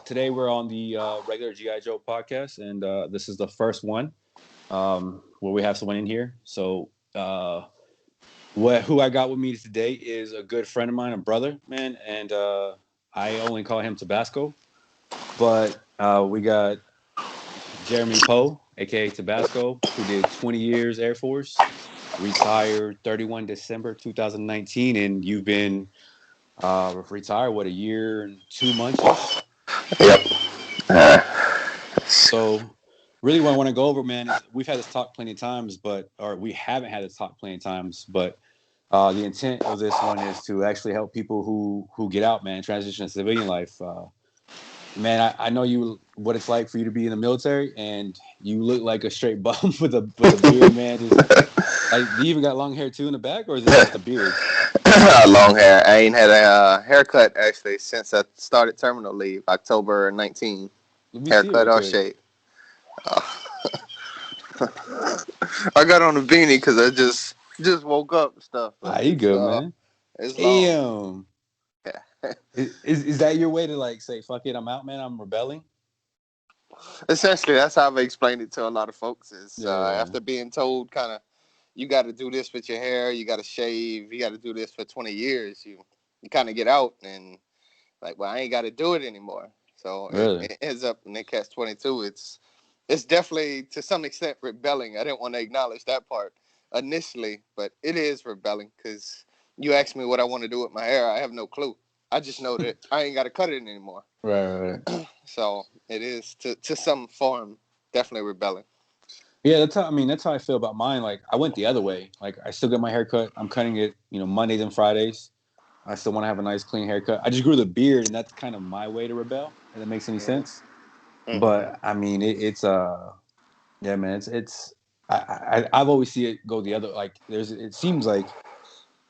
Today we're on the regular GI Joe podcast, and this is the first one where we have someone in here. So, who I got with me today is a good friend of mine, a brother, man, and I only call him Tabasco. But we got Jeremy Powe, aka Tabasco, who did 20 years Air Force, retired 31 December 2019, and you've been retired a year and 2 months ish. Yep. Uh, So, really, what I want to go over, man, is we've had this talk plenty of times, or we haven't had this talk plenty of times, but the intent of this one is to actually help people who get out, man, transition to civilian life. Man, I know what it's like for you to be in the military, and you look like a straight bum with a beard, man. Just like, do you even got long hair too in the back, or is it just a beard? long hair. I ain't had a haircut actually since I started terminal leave, October 19. Let me see it Haircut real or quick. shave. I got on a beanie because I just woke up and stuff. Ah, you good, man. It's long. Damn. Is that your way to like say fuck it, I'm out, man, I'm rebelling? Essentially, that's how I've explained it to a lot of folks. Is Yeah. after being told kind of you got to do this with your hair, you got to shave, you got to do this for 20 years. You kind of get out and like, well, I ain't got to do it anymore. So Really? it ends up in the catch 22. It's definitely to some extent rebelling. I didn't want to acknowledge that part initially, but it is rebelling because you asked me what I want to do with my hair. I have no clue. I just know that I ain't got to cut it anymore. Right. So it is to some form definitely rebelling. Yeah, that's how I feel about mine. Like, I went the other way. Like, I still get my haircut. I'm cutting it, Mondays and Fridays. I still want to have a nice clean haircut. I just grew the beard, and that's kind of my way to rebel. If that makes any sense. Mm-hmm. But I mean, it's yeah, man. It's I've always see it go the other. Like, it seems like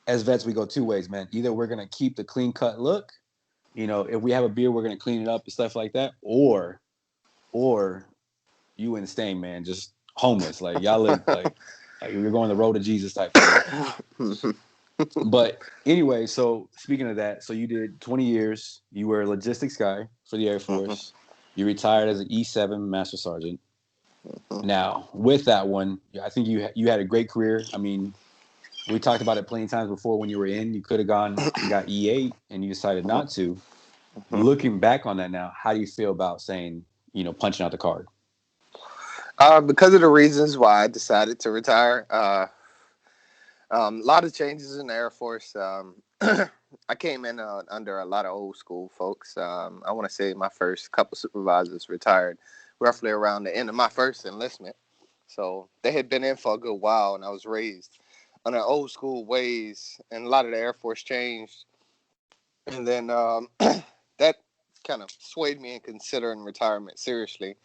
as vets we go two ways, man. Either we're gonna keep the clean cut look, if we have a beard, we're gonna clean it up and stuff like that, or you insane, man, just homeless. Like, y'all look like you're going the road to Jesus type thing. But anyway, so speaking of that, so you did 20 years. You were a logistics guy for the Air Force. You retired as an E7 Master Sergeant. Now, with that one, I think you had a great career. I mean, we talked about it plenty of times before. When you were in, you could have gone and got E8, and you decided not to. Looking back on that now, how do you feel about saying, punching out the card? Because of the reasons why I decided to retire. A lot of changes in the Air Force. I came in under a lot of old school folks. I want to say my first couple supervisors retired roughly around the end of my first enlistment. So they had been in for a good while, and I was raised under old school ways, and a lot of the Air Force changed. And then that kind of swayed me in considering retirement seriously.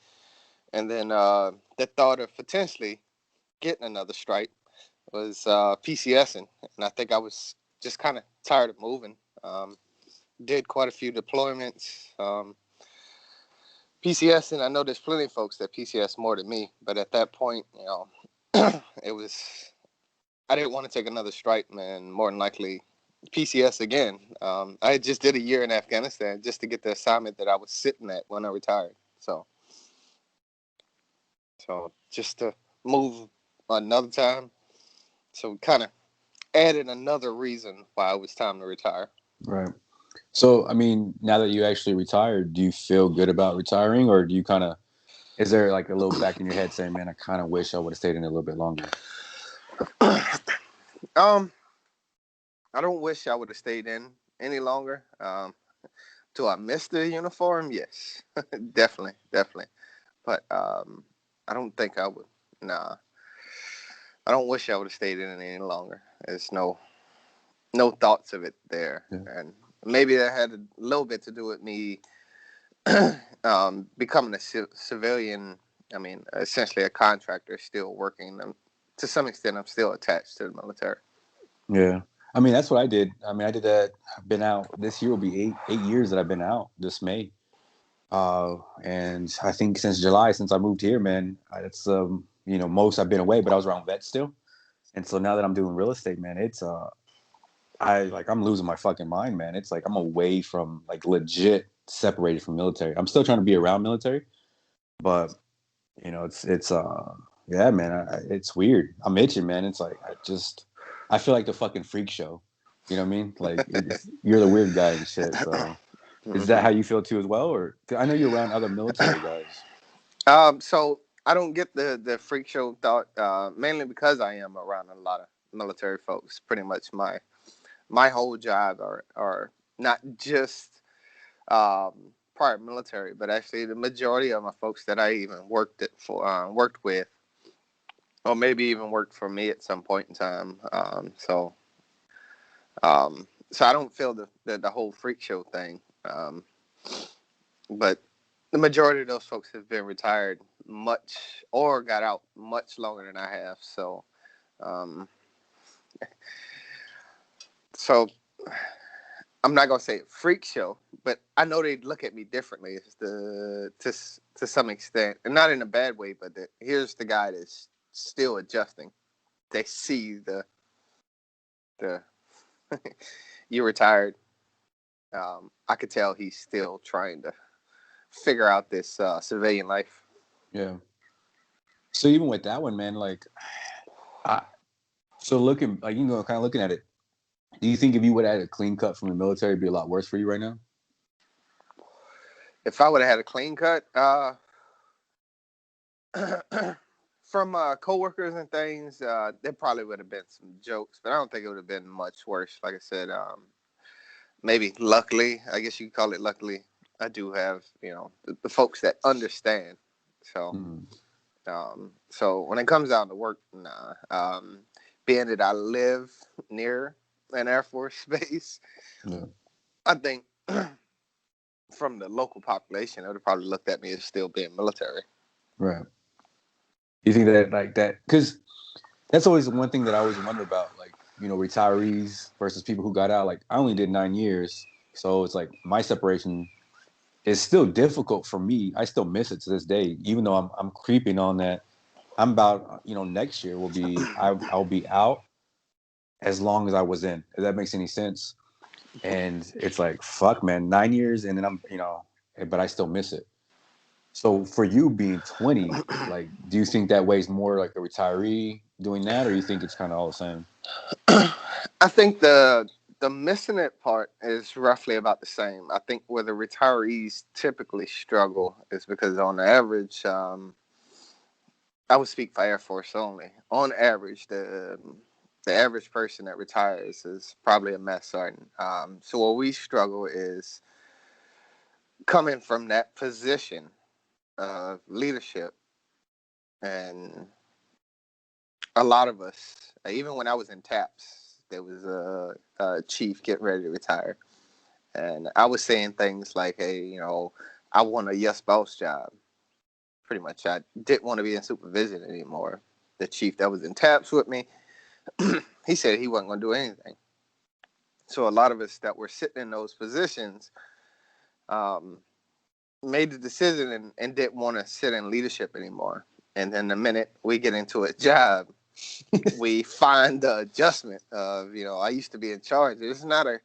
And then the thought of potentially getting another stripe was PCSing, and I think I was just kind of tired of moving. Did quite a few deployments. PCSing, I know there's plenty of folks that PCS more than me, but at that point, it was, I didn't want to take another stripe, man. More than likely, PCS again. I just did a year in Afghanistan just to get the assignment that I was sitting at when I retired. So just to move another time. So kind of added another reason why it was time to retire. Right. So, I mean, now that you actually retired, do you feel good about retiring, or do you is there like a little back in your head saying, man, I kind of wish I would have stayed in a little bit longer? I don't wish I would have stayed in any longer. Do I miss the uniform? Yes, definitely. But I don't think I would. Nah, I don't wish I would have stayed in it any longer. There's no thoughts of it there, Yeah. and maybe that had a little bit to do with me becoming a civilian. I mean, essentially a contractor, still working. To some extent, I'm still attached to the military. Yeah. I mean, that's what I did. I mean, I did that. I've been out. This year will be eight years that I've been out this May. And I think since July, since I moved here, man, it's, most I've been away, but I was around vets still. And so now that I'm doing real estate, man, I'm losing my fucking mind, man. It's like I'm away from like legit separated from military. I'm still trying to be around military, but it's yeah, man, it's weird. I'm itching, man. It's like I feel like the fucking freak show. You know what I mean? Like you're the weird guy and shit. So is that Mm-hmm. how you feel too as well? Or 'cause I know you're around other military guys. So I don't get the freak show thought, mainly because I am around a lot of military folks. Pretty much my whole job are not just prior military, but actually the majority of my folks that I even worked with, or maybe even worked for me at some point in time. So I don't feel the whole freak show thing. But the majority of those folks have been retired much or got out much longer than I have. Um, so I'm not gonna say freak show, but I know they look at me differently to some extent, and not in a bad way. But here's the guy that's still adjusting. They see the you retired. I could tell he's still trying to figure out this civilian life. Yeah. So even with that one, man, like, I, so looking like kind of looking at it, do you think if you would have had a clean cut from the military, it'd be a lot worse for you right now? If I would have had a clean cut, from coworkers and things, there probably would have been some jokes, but I don't think it would have been much worse. Like I said, maybe luckily, I guess you could call it luckily, I do have the folks that understand. So, Mm. so when it comes down to work, nah. Being that I live near an Air Force base, Yeah. I think from the local population, they would have probably looked at me as still being military. Right. You think that like that because that's always the one thing that I always wonder about, like, retirees versus people who got out. Like, I only did 9 years, so it's like my separation is still difficult for me. I still miss it to this day, even though I'm creeping on that. I'm about, next year will be I'll be out as long as I was in. If that makes any sense. And it's like, fuck, man, 9 years, and then but I still miss it. So for you being 20, like, do you think that weighs more like a retiree doing that, or you think it's kind of all the same? I think the missing it part is roughly about the same. I think where the retirees typically struggle is because on average, I would speak for Air Force only. On average, the average person that retires is probably a mess sergeant. So where we struggle is coming from that position of leadership, and a lot of us, even when I was in TAPS, there was a chief getting ready to retire. And I was saying things like, hey, I want a yes boss job. Pretty much, I didn't want to be in supervision anymore. The chief that was in TAPS with me, he said he wasn't going to do anything. So a lot of us that were sitting in those positions um, made the decision and didn't want to sit in leadership anymore. And then the minute we get into a job, we find the adjustment of, I used to be in charge. It's not a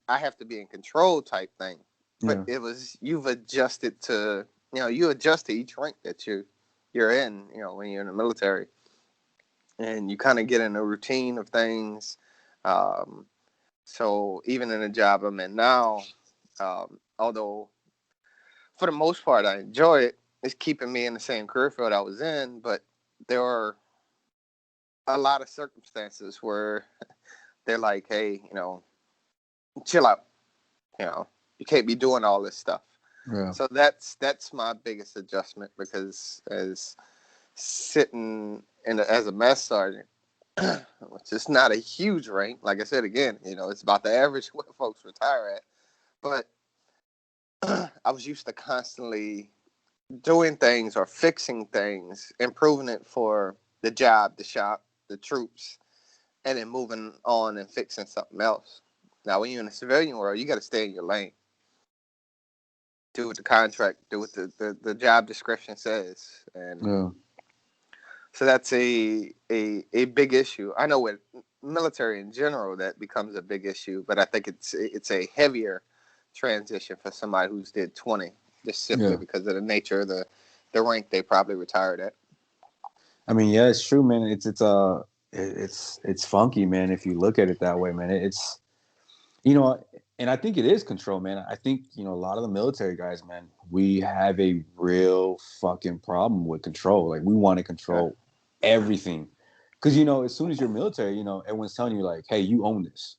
I have to be in control type thing. But Yeah. it was you've adjusted to you adjust to each rank that you're in, when you're in the military. And you kind of get in a routine of things. Um, so even in the job I'm in now, although for the most part I enjoy it, it's keeping me in the same career field I was in, but there are a lot of circumstances where they're like, hey, chill out. You can't be doing all this stuff. Yeah. So that's my biggest adjustment, because as sitting as a mess sergeant, which is not a huge rank, like I said again, it's about the average what folks retire at. But I was used to constantly doing things or fixing things, improving it for the job, the shop, the troops, and then moving on and fixing something else. Now, when you're in the civilian world, you got to stay in your lane. Do what the contract, do what the job description says. And Yeah. so that's a big issue. I know with military in general that becomes a big issue, but I think it's a heavier transition for somebody who's did 20, just simply Yeah. because of the nature of the rank they probably retired at. I mean, yeah, it's true, man. It's funky, man. If you look at it that way, man, it's you know, and I think it is control, man. I think a lot of the military guys, man, we have a real fucking problem with control. Like we want to Yeah. control everything, because as soon as you're military, everyone's telling you like, hey, you own this.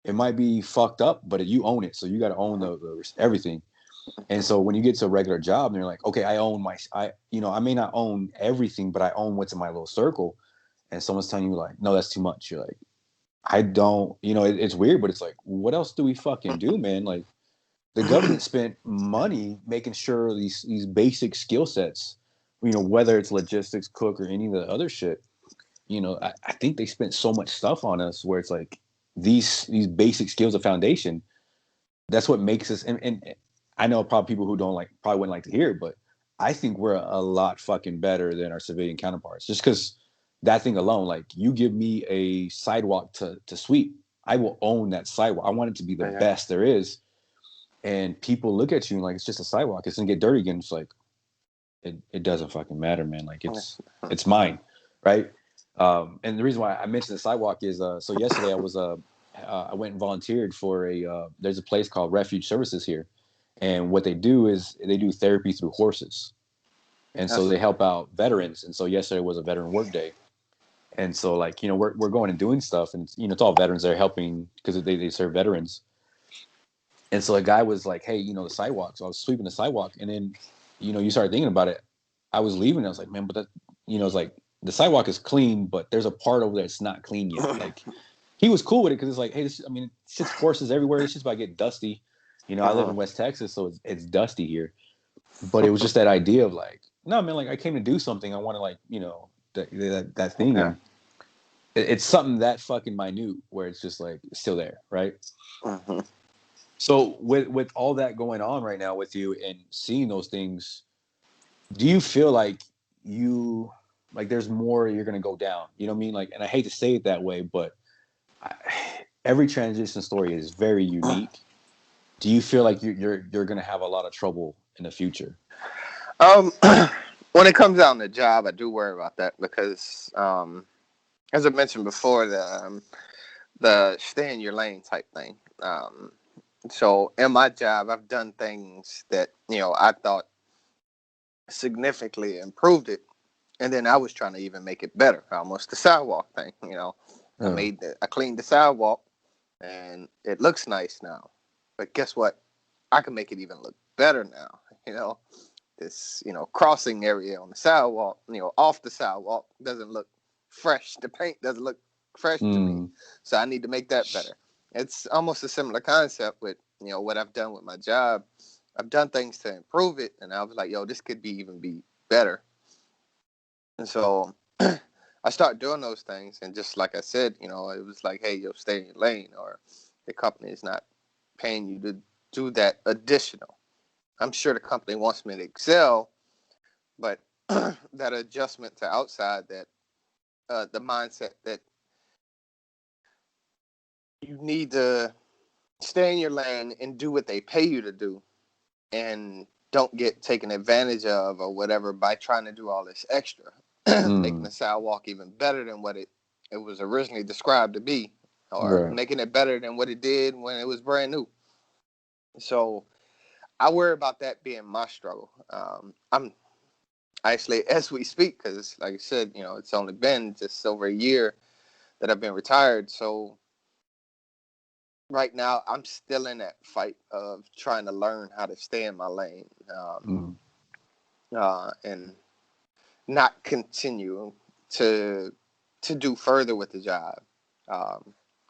It might be fucked up, but you own it, so you got to own the everything. And so when you get to a regular job, and you're like, okay, I may not own everything, but I own what's in my little circle. And someone's telling you like, no, that's too much. You're like, I don't, it's weird, but it's like, what else do we fucking do, man? Like the government spent money making sure these basic skill sets, whether it's logistics, cook, or any of the other shit, I think they spent so much stuff on us where it's like these basic skills of foundation. That's what makes us. And I know probably people who don't probably wouldn't like to hear it, but I think we're a lot fucking better than our civilian counterparts. Just because that thing alone, like you give me a sidewalk to sweep, I will own that sidewalk. I want it to be the Yeah. best there is. And people look at you and like it's just a sidewalk. It's gonna get dirty again. It's like it doesn't fucking matter, man. Like it's mine, right? And the reason why I mentioned the sidewalk is so yesterday I went and volunteered for there's a place called Refuge Services here, and what they do is they do therapy through horses, and so That's they help out veterans. And so yesterday was a veteran work day, and so like we're going and doing stuff, and it's all veterans that are helping because they serve veterans. And so a guy was like, hey, the sidewalk. So I was sweeping the sidewalk, and then you started thinking about it. I was leaving. I was like, man, but that it's like the sidewalk is clean, but there's a part over there that's not clean yet. Like he was cool with it because it's like, hey, shit's horses everywhere. This shit's about to get dusty. I live in West Texas, so it's dusty here. But it was just that idea of like, no, man, like I came to do something. I want to like, that thing, yeah. and it's something that fucking minute where it's just like it's still there, right? Mm-hmm. So with all that going on right now with you and seeing those things, do you feel like there's more you're gonna go down? You know what I mean? Like, and I hate to say it that way, but I, every transition story is very unique. Do you feel like you're gonna have a lot of trouble in the future? Um, when it comes down to job, I do worry about that because, as I mentioned before, the stay in your lane type thing. So in my job, I've done things that I thought significantly improved it, and then I was trying to even make it better. Almost the sidewalk thing. Oh, I cleaned the sidewalk, and it looks nice now. But guess what? I can make it even look better now. This crossing area on the sidewalk, off the sidewalk doesn't look fresh. The paint doesn't look fresh to me, so I need to make that better. It's almost a similar concept with what I've done with my job. I've done things to improve it, and I was like, yo, this could be better. And so I started doing those things, and just like I said, it was like, hey, yo, stay in your lane, or the company is not paying you to do that additional. I'm sure the company wants me to excel, but that adjustment to outside, that the mindset that you need to stay in your lane and do what they pay you to do, and don't get taken advantage of or whatever by trying to do all this extra, making the sidewalk even better than what it was originally described to be, or right. making it better than what it did when it was brand new. So I worry about that being my struggle. I'm actually, as we speak, because like I said, it's only been just over a year that I've been retired. So right now, I'm still in that fight of trying to learn how to stay in my lane, Mm. and not continue to do further with the job.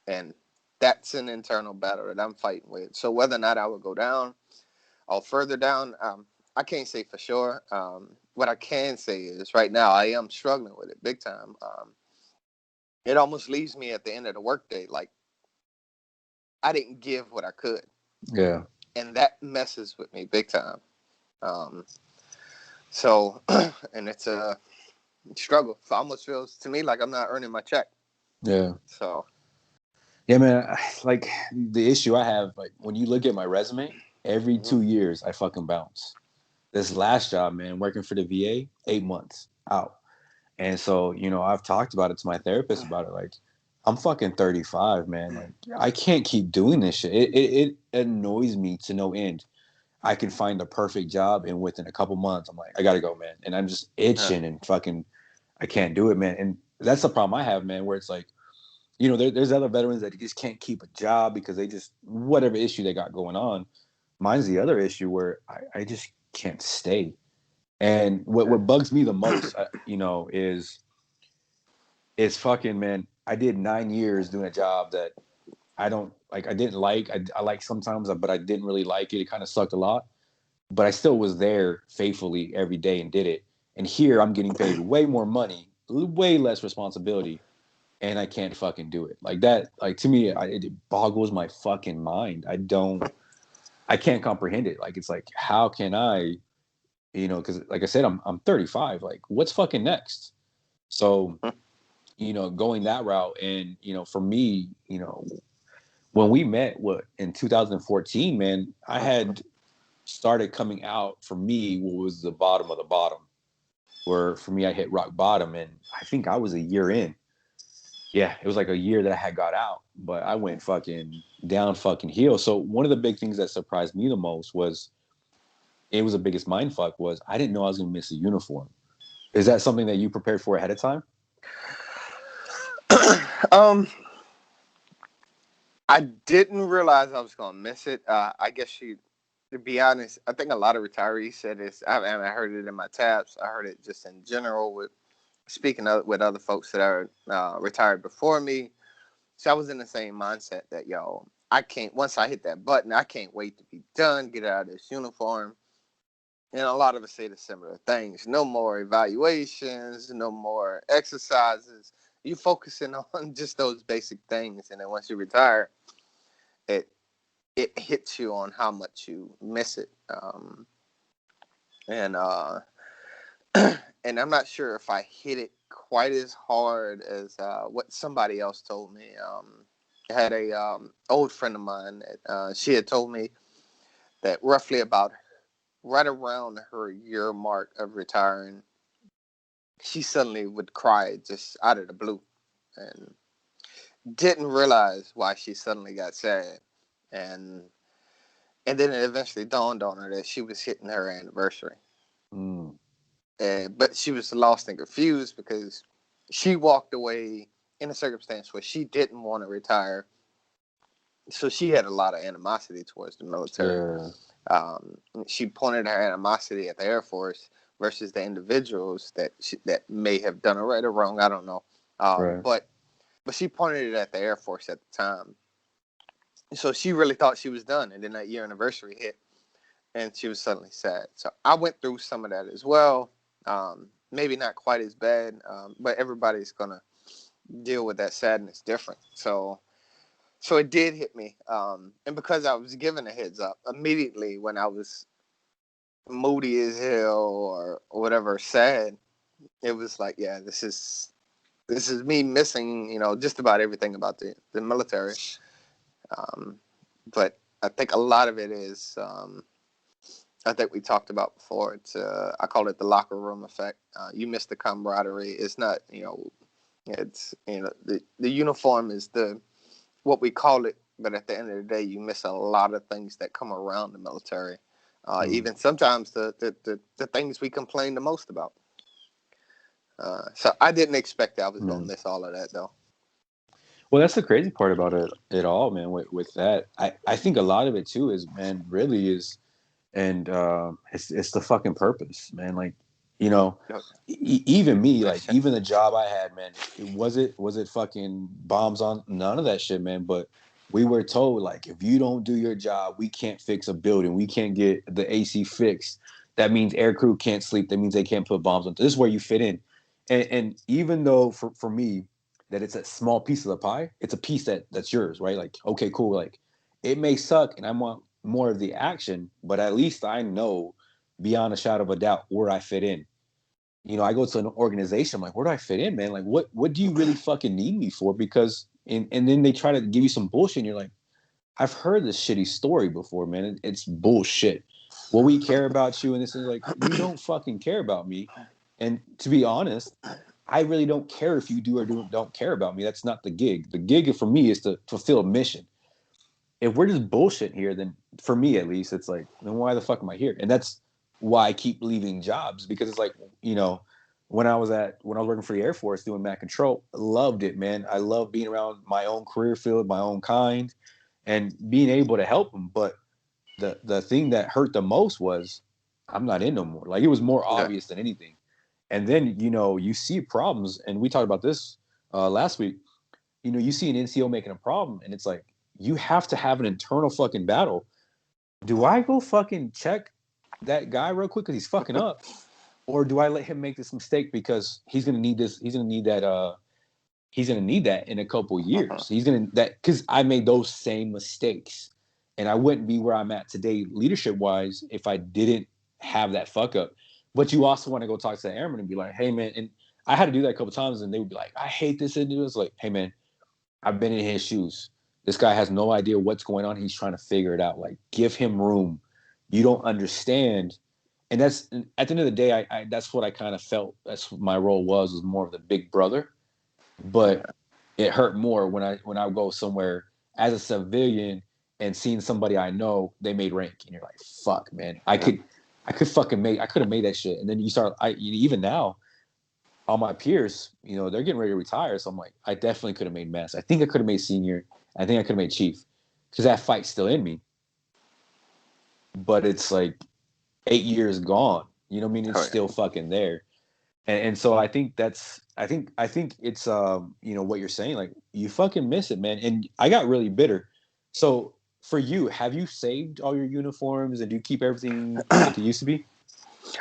And that's an internal battle that I'm fighting with. So whether or not I would go down or further down, I can't say for sure. What I can say is right now I am struggling with it big time. It almost leaves me at the end of the workday like I didn't give what I could, Yeah. and that messes with me big time. Um, so, and it's a struggle. It almost feels to me like I'm not earning my check. Yeah. So, Yeah, man. Like the issue I have, like when you look at my resume, every Mhm. 2 years I fucking bounce. This last job, man, working for the VA, 8 months out. And so, I've talked about it to my therapist about it. Like, I'm fucking 35, man. Like, I can't keep doing this shit. It annoys me to no end. I can find the perfect job, and within a couple months, I'm like, I gotta go, man. And I'm just Yeah. itching and fucking, I can't do it, man. And that's the problem I have, man, where it's like, there's other veterans that just can't keep a job because they just, whatever issue they got going on. Mine's the other issue where I just can't stay. And what bugs me the most, is fucking, man. I did 9 years doing a job that I don't like. I didn't like. I like sometimes, but I didn't really like it. It kind of sucked a lot. But I still was there faithfully every day and did it. And here I'm getting paid way more money, way less responsibility, and I can't fucking do it. Like that. Like to me, it boggles my fucking mind. I can't comprehend it. Like it's like, how can I? Because like I said, I'm 35. Like, what's fucking next? So going that route, and for me, when we met, what in 2014, man, I had started coming out for me what was the bottom of the bottom. Where for me, I hit rock bottom, and I think I was a year in. Yeah, it was like a year that I had got out, but I went fucking down fucking heel. So one of the big things that surprised me the most was it was the biggest mind fuck was I didn't know I was gonna miss a uniform. Is that something that you prepared for ahead of time? um, I didn't realize I was gonna miss it. I guess to be honest, I think a lot of retirees said this. I heard it in my tabs. I heard it just in general with speaking with other folks that are retired before me. So I was in the same mindset that I can't. Once I hit that button, I can't wait to be done. Get out of this uniform. And a lot of us say the similar things. No more evaluations. No more exercises. You focusing on just those basic things, and then once you retire, it it hits you on how much you miss it. And and I'm not sure if I hit it quite as hard as what somebody else told me. I had a old friend of mine that she had told me that roughly about right around her year mark of retiring, she suddenly would cry just out of the blue, and didn't realize why she suddenly got sad, and and then it eventually dawned on her that she was hitting her anniversary. Mm, But she was lost and confused because she walked away in a circumstance where she didn't want to retire. So she had a lot of animosity towards the military. yeah, She pointed her animosity at the Air Force versus the individuals that may have done it right or wrong. I don't know. right. But she pointed it at the Air Force at the time. So she really thought she was done. And then that year anniversary hit, and she was suddenly sad. So I went through some of that as well. Maybe not quite as bad, but everybody's gonna deal with that sadness different. So it did hit me, and because I was given a heads up immediately when I was moody as hell or whatever, sad, it was like, yeah, this is me missing, just about everything about the military. Um, but I think a lot of it is. I think we talked about before. It's I call it the locker room effect. You miss the camaraderie. It's not it's the uniform is the what we call it, but at the end of the day, you miss a lot of things that come around the military. Mm, Even sometimes the things we complain the most about. So I didn't expect that I was gonna mm. miss all of that though. Well, that's the crazy part about it all, man. With that, I think a lot of it too is, man, really is, and it's the fucking purpose, man. Like, you know, even me, like even the job I had, man, was it fucking bombs on none of that shit, man. But we were told like, if you don't do your job, we can't fix a building, we can't get the AC fixed. That means air crew can't sleep. That means they can't put bombs on. This is where you fit in, and even though for me that it's a small piece of the pie, it's a piece that's yours, right? Like, okay, cool, like it may suck, and I want more of the action, but at least I know beyond a shadow of a doubt where I fit in. I go to an organization, I'm like, where do I fit in, man? Like, what do you really fucking need me for? Because And then they try to give you some bullshit, and you're like, I've heard this shitty story before, man. It's bullshit. Well, we care about you, and this is like, you don't fucking care about me. And to be honest, I really don't care if you do or don't care about me. That's not the gig. The gig for me is to fulfill a mission. If we're just bullshit here, then for me at least, it's like, then why the fuck am I here? And that's why I keep leaving jobs, because it's like, when I was working for the Air Force doing Mac Control, loved it, man. I love being around my own career field, my own kind, and being able to help them. But the thing that hurt the most was I'm not in no more. Like, it was more obvious than anything. And then, you see problems, and we talked about this last week. You see an NCO making a problem, and it's like, you have to have an internal fucking battle. Do I go fucking check that guy real quick because he's fucking up? Or do I let him make this mistake because he's gonna need this? He's gonna need that. He's gonna need that in a couple years. He's gonna because I made those same mistakes, and I wouldn't be where I'm at today, leadership wise, if I didn't have that fuck up. But you also want to go talk to the airman and be like, hey man, and I had to do that a couple times, and they would be like, I hate this and it's like, hey man, I've been in his shoes. This guy has no idea what's going on. He's trying to figure it out. Like, give him room. You don't understand. And that's, at the end of the day, I that's what I kind of felt. That's what my role was more of the big brother. But it hurt more when I go somewhere as a civilian and seeing somebody I know, they made rank, and you're like, fuck, man, I could have made that shit. And then you start, even now, all my peers, they're getting ready to retire. So I'm like, I definitely could have made mass. I think I could have made senior. I think I could have made chief, because that fight's still in me. But it's like 8 years gone. You know what I mean? It's still fucking there. And so I think it's what you're saying. Like, you fucking miss it, man. And I got really bitter. So for you, have you saved all your uniforms, and do you keep everything like it used to be?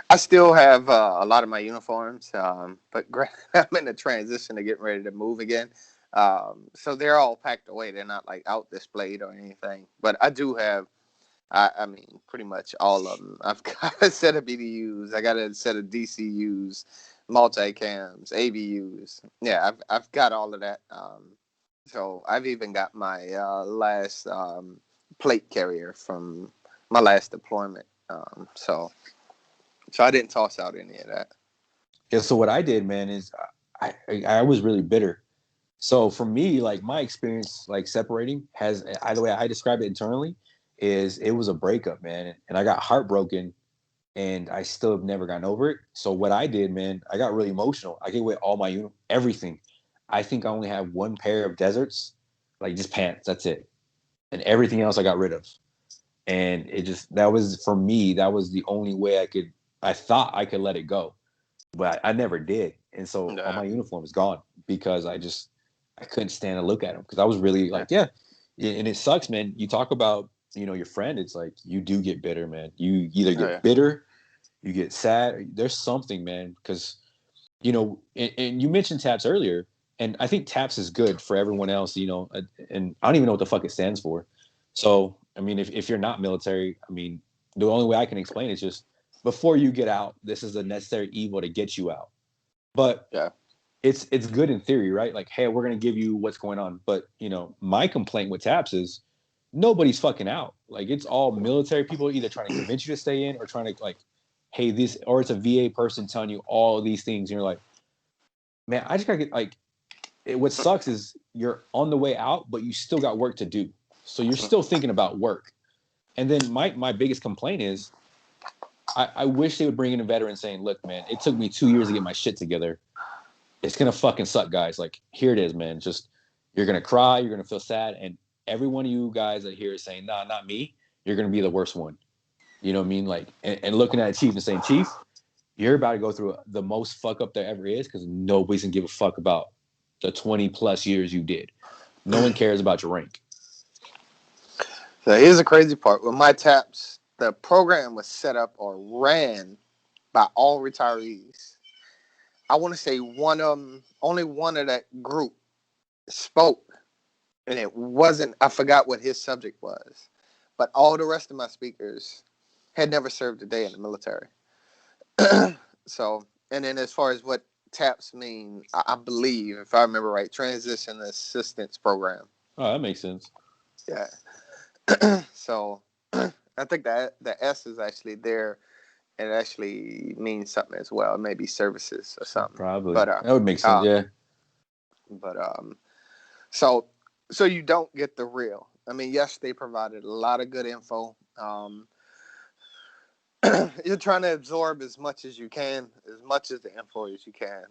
I still have a lot of my uniforms, but I'm in the transition to getting ready to move again. So they're all packed away. They're not like out displayed or anything. But I do have, I mean, pretty much all of them. I've got a set of BDUs. I got a set of DCUs, multicams, ABUs. Yeah, I've got all of that. So I've even got my last plate carrier from my last deployment. So I didn't toss out any of that. Yeah. So what I did, man, is I was really bitter. So for me, like, my experience, like, separating has, the way I describe it internally, is it was a breakup, man, and I got heartbroken, and I still have never gotten over it. So what I did, man, I got really emotional. I gave away all my everything. I think I only have one pair of deserts, like just pants. That's it, and everything else I got rid of. And that was, for me, that was the only way I thought I could let it go, but I never did. And so all my uniform is gone, because I couldn't stand to look at them, because I was really like, yeah. And it sucks, man. You talk about, your friend, it's like, you do get bitter, man. You either get bitter, you get sad. There's something, man, because, and you mentioned TAPS earlier, and I think TAPS is good for everyone else, and I don't even know what the fuck it stands for. So, I mean, if you're not military, I mean, the only way I can explain it is just, before you get out, this is a necessary evil to get you out. But it's good in theory, right? Like, hey, we're going to give you what's going on. But, my complaint with TAPS is nobody's fucking out. Like, it's all military people either trying to convince you to stay in, or trying to, like, hey, this, or it's a VA person telling you all of these things. And you're like, man, I just got to get, like, what sucks is you're on the way out, but you still got work to do. So you're still thinking about work. And then my biggest complaint is, I wish they would bring in a veteran saying, look, man, it took me 2 years to get my shit together. It's going to fucking suck, guys. Like, here it is, man. Just, you're going to cry. You're going to feel sad. And every one of you guys that here is saying, nah, not me. You're going to be the worst one. You know what I mean? Like, and looking at a chief and saying, chief, you're about to go through the most fuck up there ever is, because nobody's going to give a fuck about the 20 plus years you did. No one cares about your rank. So here's the crazy part. With my TAPS, the program was set up or ran by all retirees. I want to say only one of that group spoke, and it wasn't, I forgot what his subject was, but all the rest of my speakers had never served a day in the military. So, and then as far as what TAPS mean, I believe, if I remember right, Transition Assistance Program. Oh, that makes sense. Yeah. So I think that the S is actually there. It actually means something as well. Maybe services or something. Probably. But That would make sense, um, yeah. but so so you don't get the real. I mean, yes, they provided a lot of good info. You're trying to absorb as much as you can, as much as the info as you can.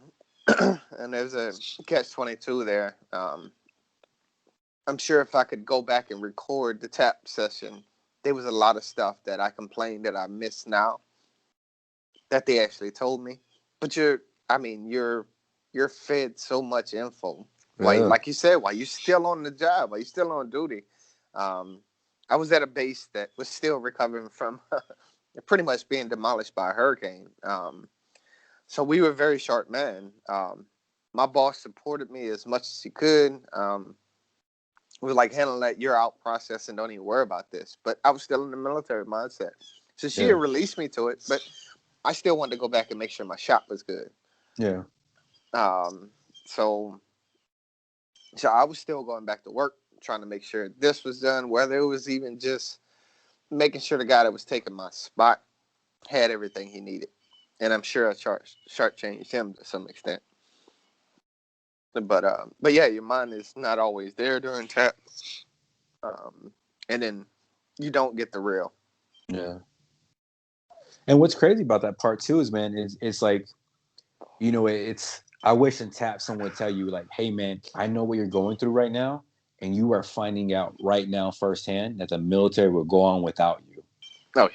And there's a catch-22 there. I'm sure if I could go back and record the tap session, there was a lot of stuff that I complained that I miss now that they actually told me. But I mean, you're fed so much info. Why, Yeah. like you said, why you still on the job? Why you still on duty? Um, I was at a base that was still recovering from pretty much being demolished by a hurricane. So we were very short men. My boss supported me as much as he could. We were like, handle that, you're out process and don't even worry about this. But I was still in the military mindset. So she Yeah. had released me to it, but I still wanted to go back and make sure my shop was good. Yeah. Um, so so I was still going back to work, trying to make sure this was done, whether it was even just making sure the guy that was taking my spot had everything he needed. And I'm sure I shortchanged him to some extent. But yeah, your mind is not always there during tap. And then you don't get the real. Yeah. And what's crazy about that part too is, man, it's like, it's I wish in tap someone would tell you like, hey man, I know what you're going through right now, and you are finding out right now firsthand that the military will go on without you. Oh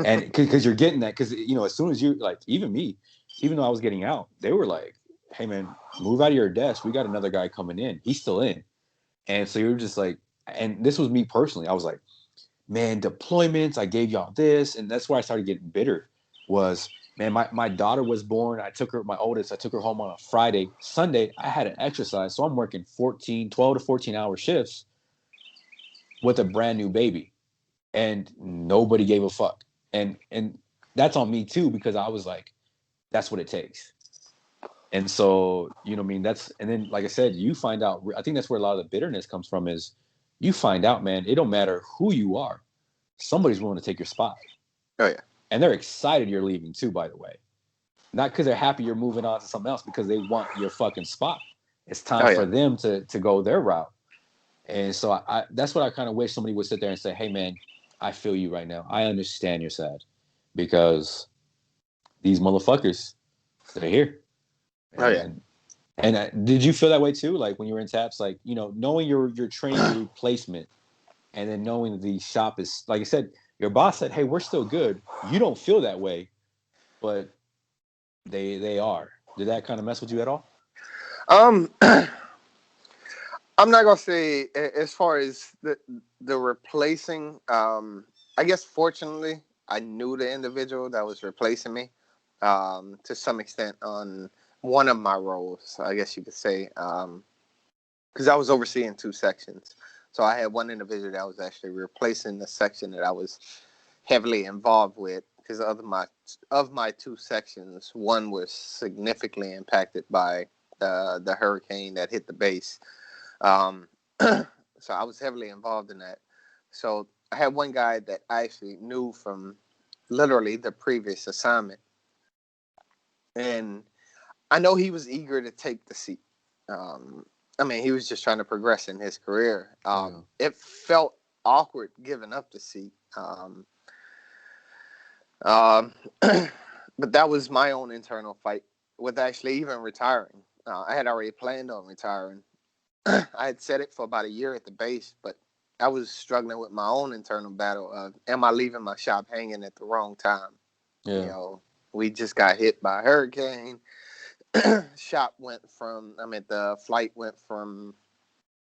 And because you're getting that, because as soon as you like, even me, even though I was getting out, they were like, hey man, move out of your desk. We got another guy coming in. He's still in. And so you're just like, and this was me personally. I was like, man, deployments, I gave y'all this. And that's why I started getting bitter was, man, my daughter was born. My oldest, I took her home on a Friday. Sunday, I had an exercise. So I'm working 12 to 14 hour shifts with a brand new baby. And nobody gave a fuck. And that's on me too, because I was like, that's what it takes. And so, what I mean? And then, like I said, you find out, I think that's where a lot of the bitterness comes from is you find out, man, it don't matter who you are. Somebody's willing to take your spot. oh yeah, And they're excited you're leaving too, by the way. Not because they're happy you're moving on to something else, because they want your fucking spot. It's time oh for yeah, them to go their route. And so that's what I kind of wish somebody would sit there and say, hey, man, I feel you right now. I understand you're sad because these motherfuckers, they're here. oh yeah. And did you feel that way too? Like when you were in TAPS, like, knowing you're training your replacement and then knowing the shop is, like I said, your boss said, hey, we're still good. You don't feel that way, but they are. Did that kind of mess with you at all? Um, I'm not gonna say as far as the replacing. I guess fortunately, I knew the individual that was replacing me. To some extent on one of my roles, I guess you could say, because I was overseeing two sections. So I had one individual that was actually replacing the section that I was heavily involved with. Because of my two sections, one was significantly impacted by the hurricane that hit the base. Um, so I was heavily involved in that. So I had one guy that I actually knew from literally the previous assignment, and I know he was eager to take the seat. Um, I mean, he was just trying to progress in his career. Yeah. It felt awkward giving up the seat. Um, but that was my own internal fight with actually even retiring. I had already planned on retiring. I had said it for about a year at the base, but I was struggling with my own internal battle of, am I leaving my shop hanging at the wrong time? You Yeah. know, we just got hit by a hurricane. The flight went from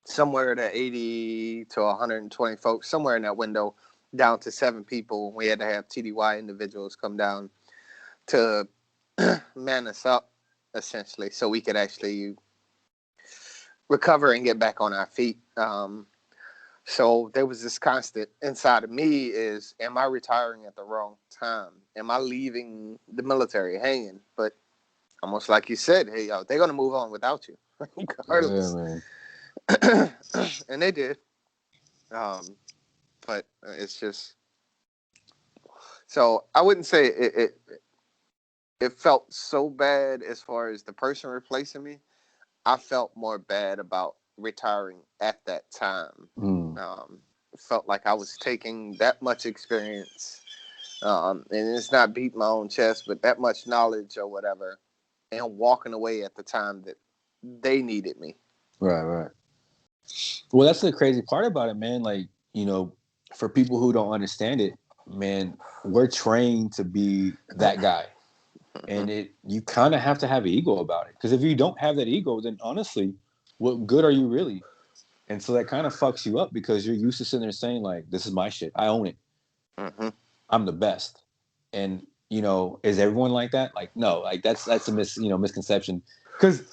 somewhere to 80 to 120 folks, somewhere in that window, down to 7 people. We had to have TDY individuals come down to man us up, essentially, so we could actually recover and get back on our feet. So there was this constant inside of me is, am I retiring at the wrong time? Am I leaving the military hanging? But almost like you said, hey, yo, they're gonna move on without you, Yeah, regardless. man. And they did. Um, but it's just so I wouldn't say it felt so bad as far as the person replacing me. I felt more bad about retiring at that time. Mm. Um, felt like I was taking that much experience, and it's not beating my own chest, but that much knowledge or whatever, and walking away at the time that they needed me. Right, right. Well, that's the crazy part about it, man. Like, for people who don't understand it, man, we're trained to be that guy. And you kind of have to have an ego about it. Because if you don't have that ego, then honestly, what good are you really? And so that kind of fucks you up because you're used to sitting there saying, like, this is my shit. I own it. Mm-hmm. I'm the best. And, is everyone like that? Like, no, like that's a misconception. Because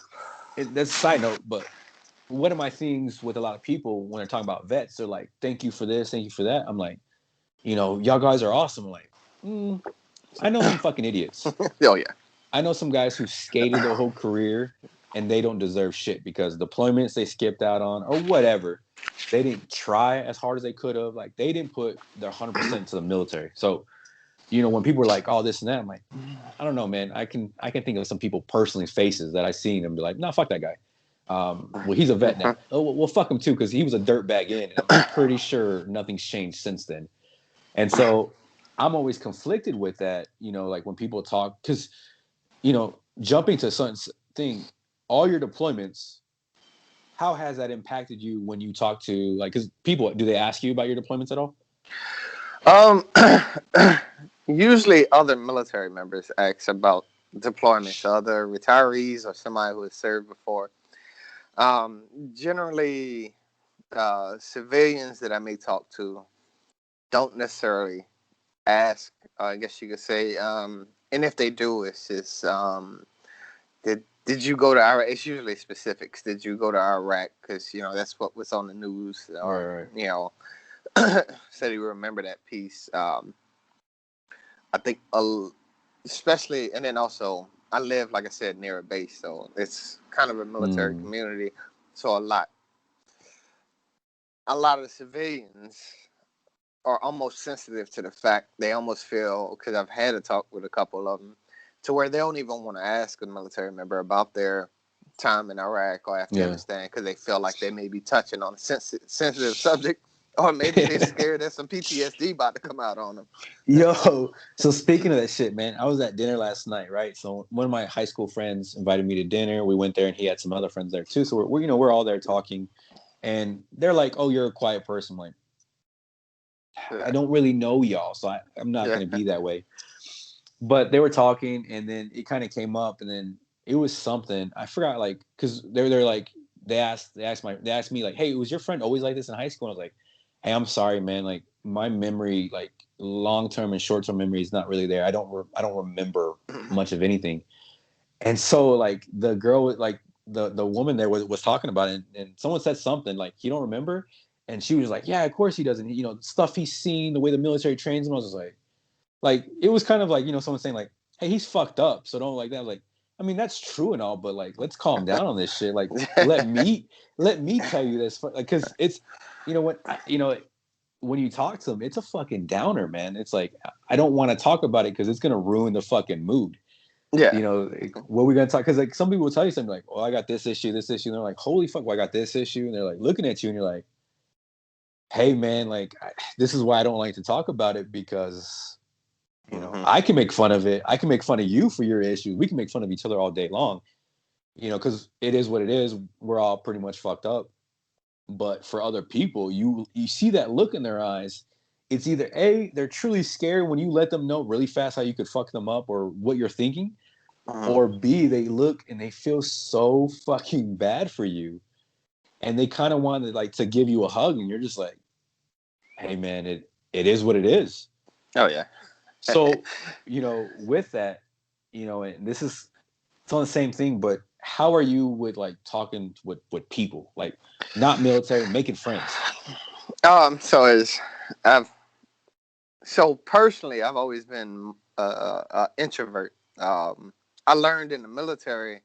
that's a side note, but one of my things with a lot of people when they're talking about vets, they're like, thank you for this, thank you for that. I'm like, y'all guys are awesome. I'm like, I know some fucking idiots. Oh yeah. I know some guys who skated their whole career and they don't deserve shit because deployments they skipped out on or whatever. They didn't try as hard as they could have. Like they didn't put their 100% to the military. So, when people are like, oh, this and that, I'm like, I don't know, man. I can think of some people personally faces that I seen and be like, nah, fuck that guy. Well, he's a vet now. Oh, well, fuck him too because he was a dirtbag in, and I'm pretty sure nothing's changed since then. And so I'm always conflicted with that. Like when people talk because jumping to certain thing, all your deployments. How has that impacted you when you talk to because people do they ask you about your deployments at all? Um, usually other military members ask about deployments, other retirees or somebody who has served before. Um, Generally, civilians that I may talk to don't necessarily ask. I guess you could say, and if they do, it's just did you go to Iraq? It's usually specifics. Did you go to Iraq? Because that's what was on the news, Right, or right. said you remember that piece. I think, especially, and then also, I live, like I said, near a base, so it's kind of a military Mm, community. So a lot of the civilians are almost sensitive to the fact they almost feel because I've had a talk with a couple of them to where they don't even want to ask a military member about their time in Iraq or yeah. Afghanistan because they feel like they may be touching on a sensitive subject, or maybe they're scared that some PTSD about to come out on them. Yo, so speaking of that shit, man, I was at dinner last night, right? So one of my high school friends invited me to dinner. We went there, and he had some other friends there too. So we're all there talking, and they're like, "Oh, you're a quiet person." I'm like, I Yeah, don't really know y'all, so I'm not yeah. gonna be that way. But they were talking, and then it kind of came up, and then it was something I forgot, like, because they're like they asked me like, "Hey, was your friend always like this in high school?" And I was like, "Hey, I'm sorry, man. Like my memory, like long term and short term memory, is not really there. I don't remember much of anything." And so like the girl, like the woman there was talking about it, and someone said something like, "You don't remember?" And she was like, "Yeah, of course he doesn't. The stuff he's seen, the way the military trains him." I was just like it was kind of like someone saying like, "Hey, he's fucked up, so don't like that." Like, I mean that's true and all, but like let's calm down on this shit. Like let me tell you this, like because it's when you talk to them, it's a fucking downer, man. It's like I don't want to talk about it because it's gonna ruin the fucking mood. Yeah. Like, what are we gonna talk? Because like some people will tell you something like, "Oh, I got this issue, this issue," and they're like, "Holy fuck, well, I got this issue," and they're like looking at you, and you're like, "Hey, man, like this is why I don't like to talk about it because." Hmm. I can make fun of it. I can make fun of you for your issues. We can make fun of each other all day long, because it is what it is. We're all pretty much fucked up. But for other people, you see that look in their eyes. It's either A, they're truly scared when you let them know really fast how you could fuck them up or what you're thinking, Hmm. or B, they look and they feel so fucking bad for you, and they kind of want to like to give you a hug, and you're just like, hey man, it is what it is. Oh yeah. So, with that, and this is it's on the same thing, but how are you with like talking with people, like not military, making friends? So as I've so personally, I've always been an introvert. I learned in the military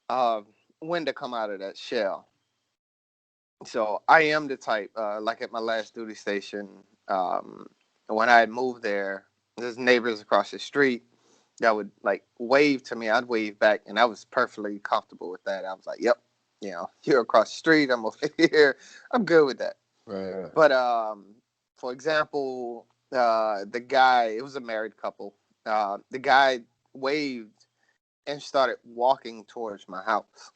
uh, when to come out of that shell. So I am the type, like at my last duty station, um, when I had moved there, there's neighbors across the street that would like wave to me. I'd wave back, and I was perfectly comfortable with that. I was like, "Yep, you're across the street. I'm over here. I'm good with that." Right. But for example, the guy, it was a married couple. The guy waved and started walking towards my house.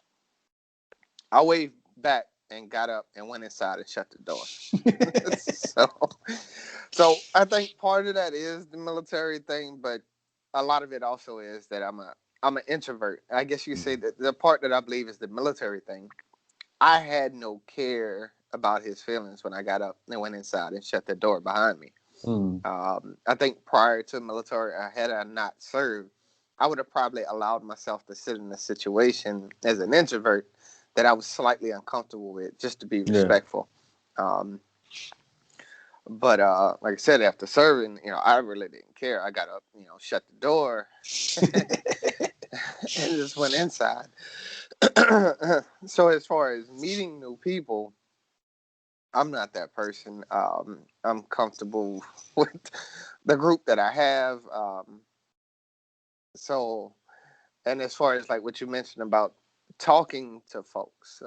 I waved back and got up and went inside and shut the door. so, so I think part of that is the military thing, but a lot of it also is that I'm an introvert. I guess you say that the part that I believe is the military thing. I had no care about his feelings when I got up and went inside and shut the door behind me. Mm. I think prior to the military, had I not served, I would have probably allowed myself to sit in a situation as an introvert that I was slightly uncomfortable with, just to be Yeah. respectful. Um, but like I said, after serving, I really didn't care. I got up, shut the door, and just went inside. So as far as meeting new people, I'm not that person. I'm comfortable with the group that I have. So, and as far as like what you mentioned about talking to folks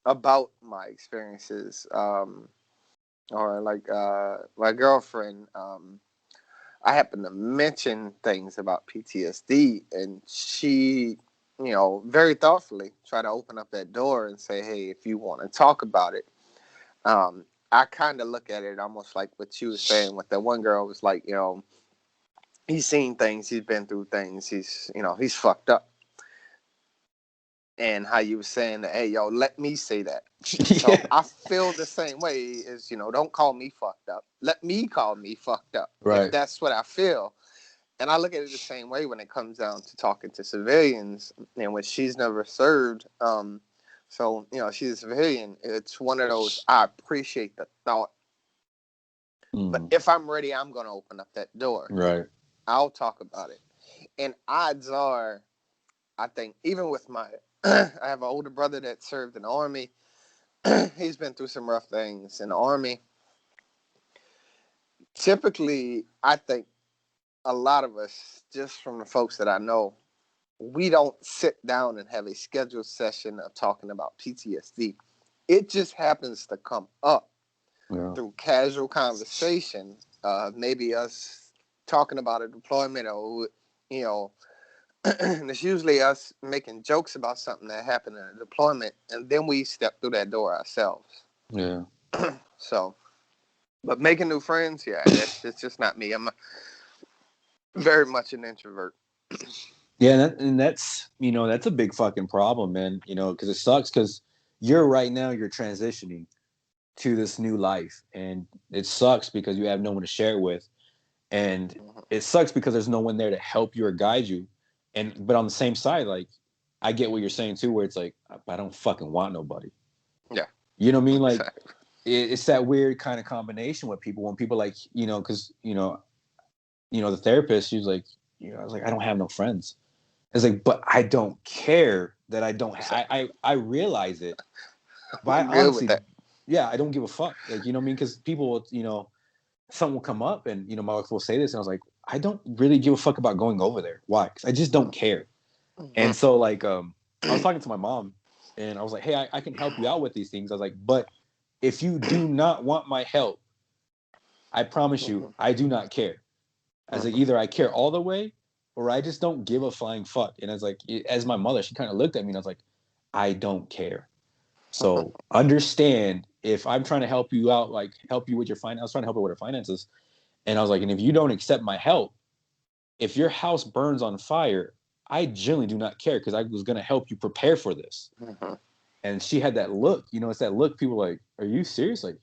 about my experiences, or like my girlfriend, I happen to mention things about PTSD, and she, very thoughtfully try to open up that door and say, "Hey, if you want to talk about it." I kind of look at it almost like what you were saying with that one girl was like, he's seen things, he's been through things, he's fucked up. And how you were saying that, hey, yo, let me say that. So Yeah. I feel the same way is, don't call me fucked up. Let me call me fucked up if Right. that's what I feel. And I look at it the same way when it comes down to talking to civilians, and when she's never served. So, she's a civilian. It's one of those, I appreciate the thought. But Mm. if I'm ready, I'm going to open up that door. Right. I'll talk about it. And odds are, I think, even with my, I have an older brother that served in the Army. He's been through some rough things in the Army. Typically, I think a lot of us, just from the folks that I know, we don't sit down and have a scheduled session of talking about PTSD. It just happens to come up Yeah. through casual conversation. Maybe us talking about a deployment, or it's usually us making jokes about something that happened in a deployment, and then we step through that door ourselves. Yeah. So, but making new friends, yeah, it's just not me. I'm very much an introvert. Yeah, and that's that's a big fucking problem, man. Because it sucks because you're right now you're transitioning to this new life, and it sucks because you have no one to share it with, and it sucks because there's no one there to help you or guide you. And but on the same side, like I get what you're saying too, where it's like I don't fucking want nobody. Yeah, You know what I mean? Like exactly. it's that weird kind of combination with people when people like because the therapist, she was like I was like I don't have no friends. It's like, but I don't care that I don't. Exactly. I realize it, but I I'm good with honestly, that. yeah, I don't give a fuck. Like what I mean? Because people will, something will come up, and my wife will say this, and I was like, I don't really give a fuck about going over there. Why? Because I just don't care. And so like, I was talking to my mom, and I was like, hey, I can help you out with these things. I was like, but if you do not want my help, I promise you, I do not care. I was like, either I care all the way or I just don't give a flying fuck. And I was like, as my mother, she kind of looked at me and I was like, I don't care. So understand if I'm trying to help you out, like help you with your finance, I was trying to help her with her finances. And I was like, and if you don't accept my help, if your house burns on fire, I genuinely do not care because I was going to help you prepare for this. And she had that look, it's that look. People are like, are you serious? Like,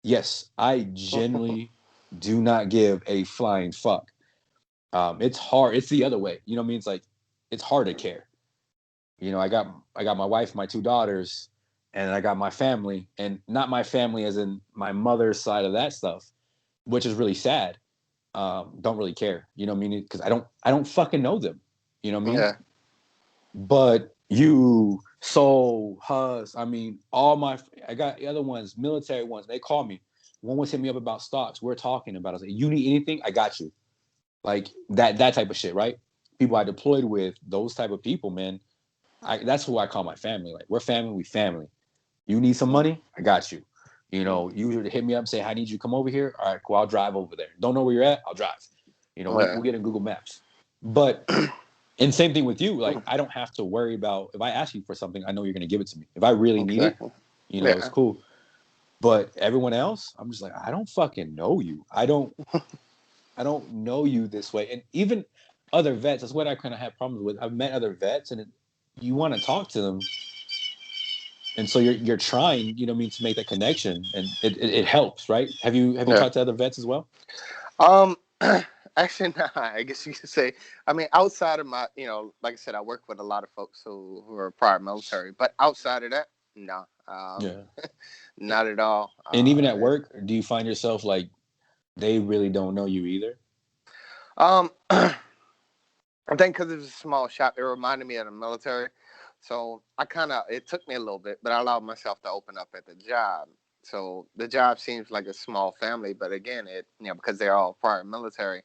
yes, I genuinely do not give a flying fuck. It's hard. It's the other way. You know what I mean? It's like it's hard to care. I got my wife, my two daughters, and I got my family, and not my family as in my mother's side of that stuff, which is really sad. don't really care. You know what I mean? Because I don't fucking know them. You know what I mean? Yeah. But you, Soul, Hus, I mean, I got the other ones, military ones. They call me. One was hit me up about stocks. We're talking about. I was like, you need anything? I got you. Like that type of shit, right? People I deployed with, those type of people, man. That's who I call my family. Like we're family, we family. You need some money? I got you. You know, you hit me up and say, I need you to come over here. All right, cool. I'll drive over there. Don't know where you're at? I'll drive. You know, Yeah. we'll get in Google Maps. But and same thing with you. Like I don't have to worry about if I ask you for something, I know you're gonna give it to me. If I really need it, Exactly. you know, it's Yeah. cool. But everyone else, I'm just like, I don't fucking know you. I don't know you this way. And even other vets, that's what I kind of have problems with. I've met other vets and you want to talk to them. And so you're trying, you know what I mean, to make that connection and it helps, right? Have you Yeah. talked to other vets as well? Um, actually, nah, I guess you could say. I mean, outside of my, like I said, I work with a lot of folks who are prior military, but outside of that, no, Yeah. not at all. And even at work, do you find yourself like they really don't know you either? I think because it was a small shop, it reminded me of the military. So it took me a little bit, but I allowed myself to open up at the job. So the job seems like a small family, but again, because they're all prior military,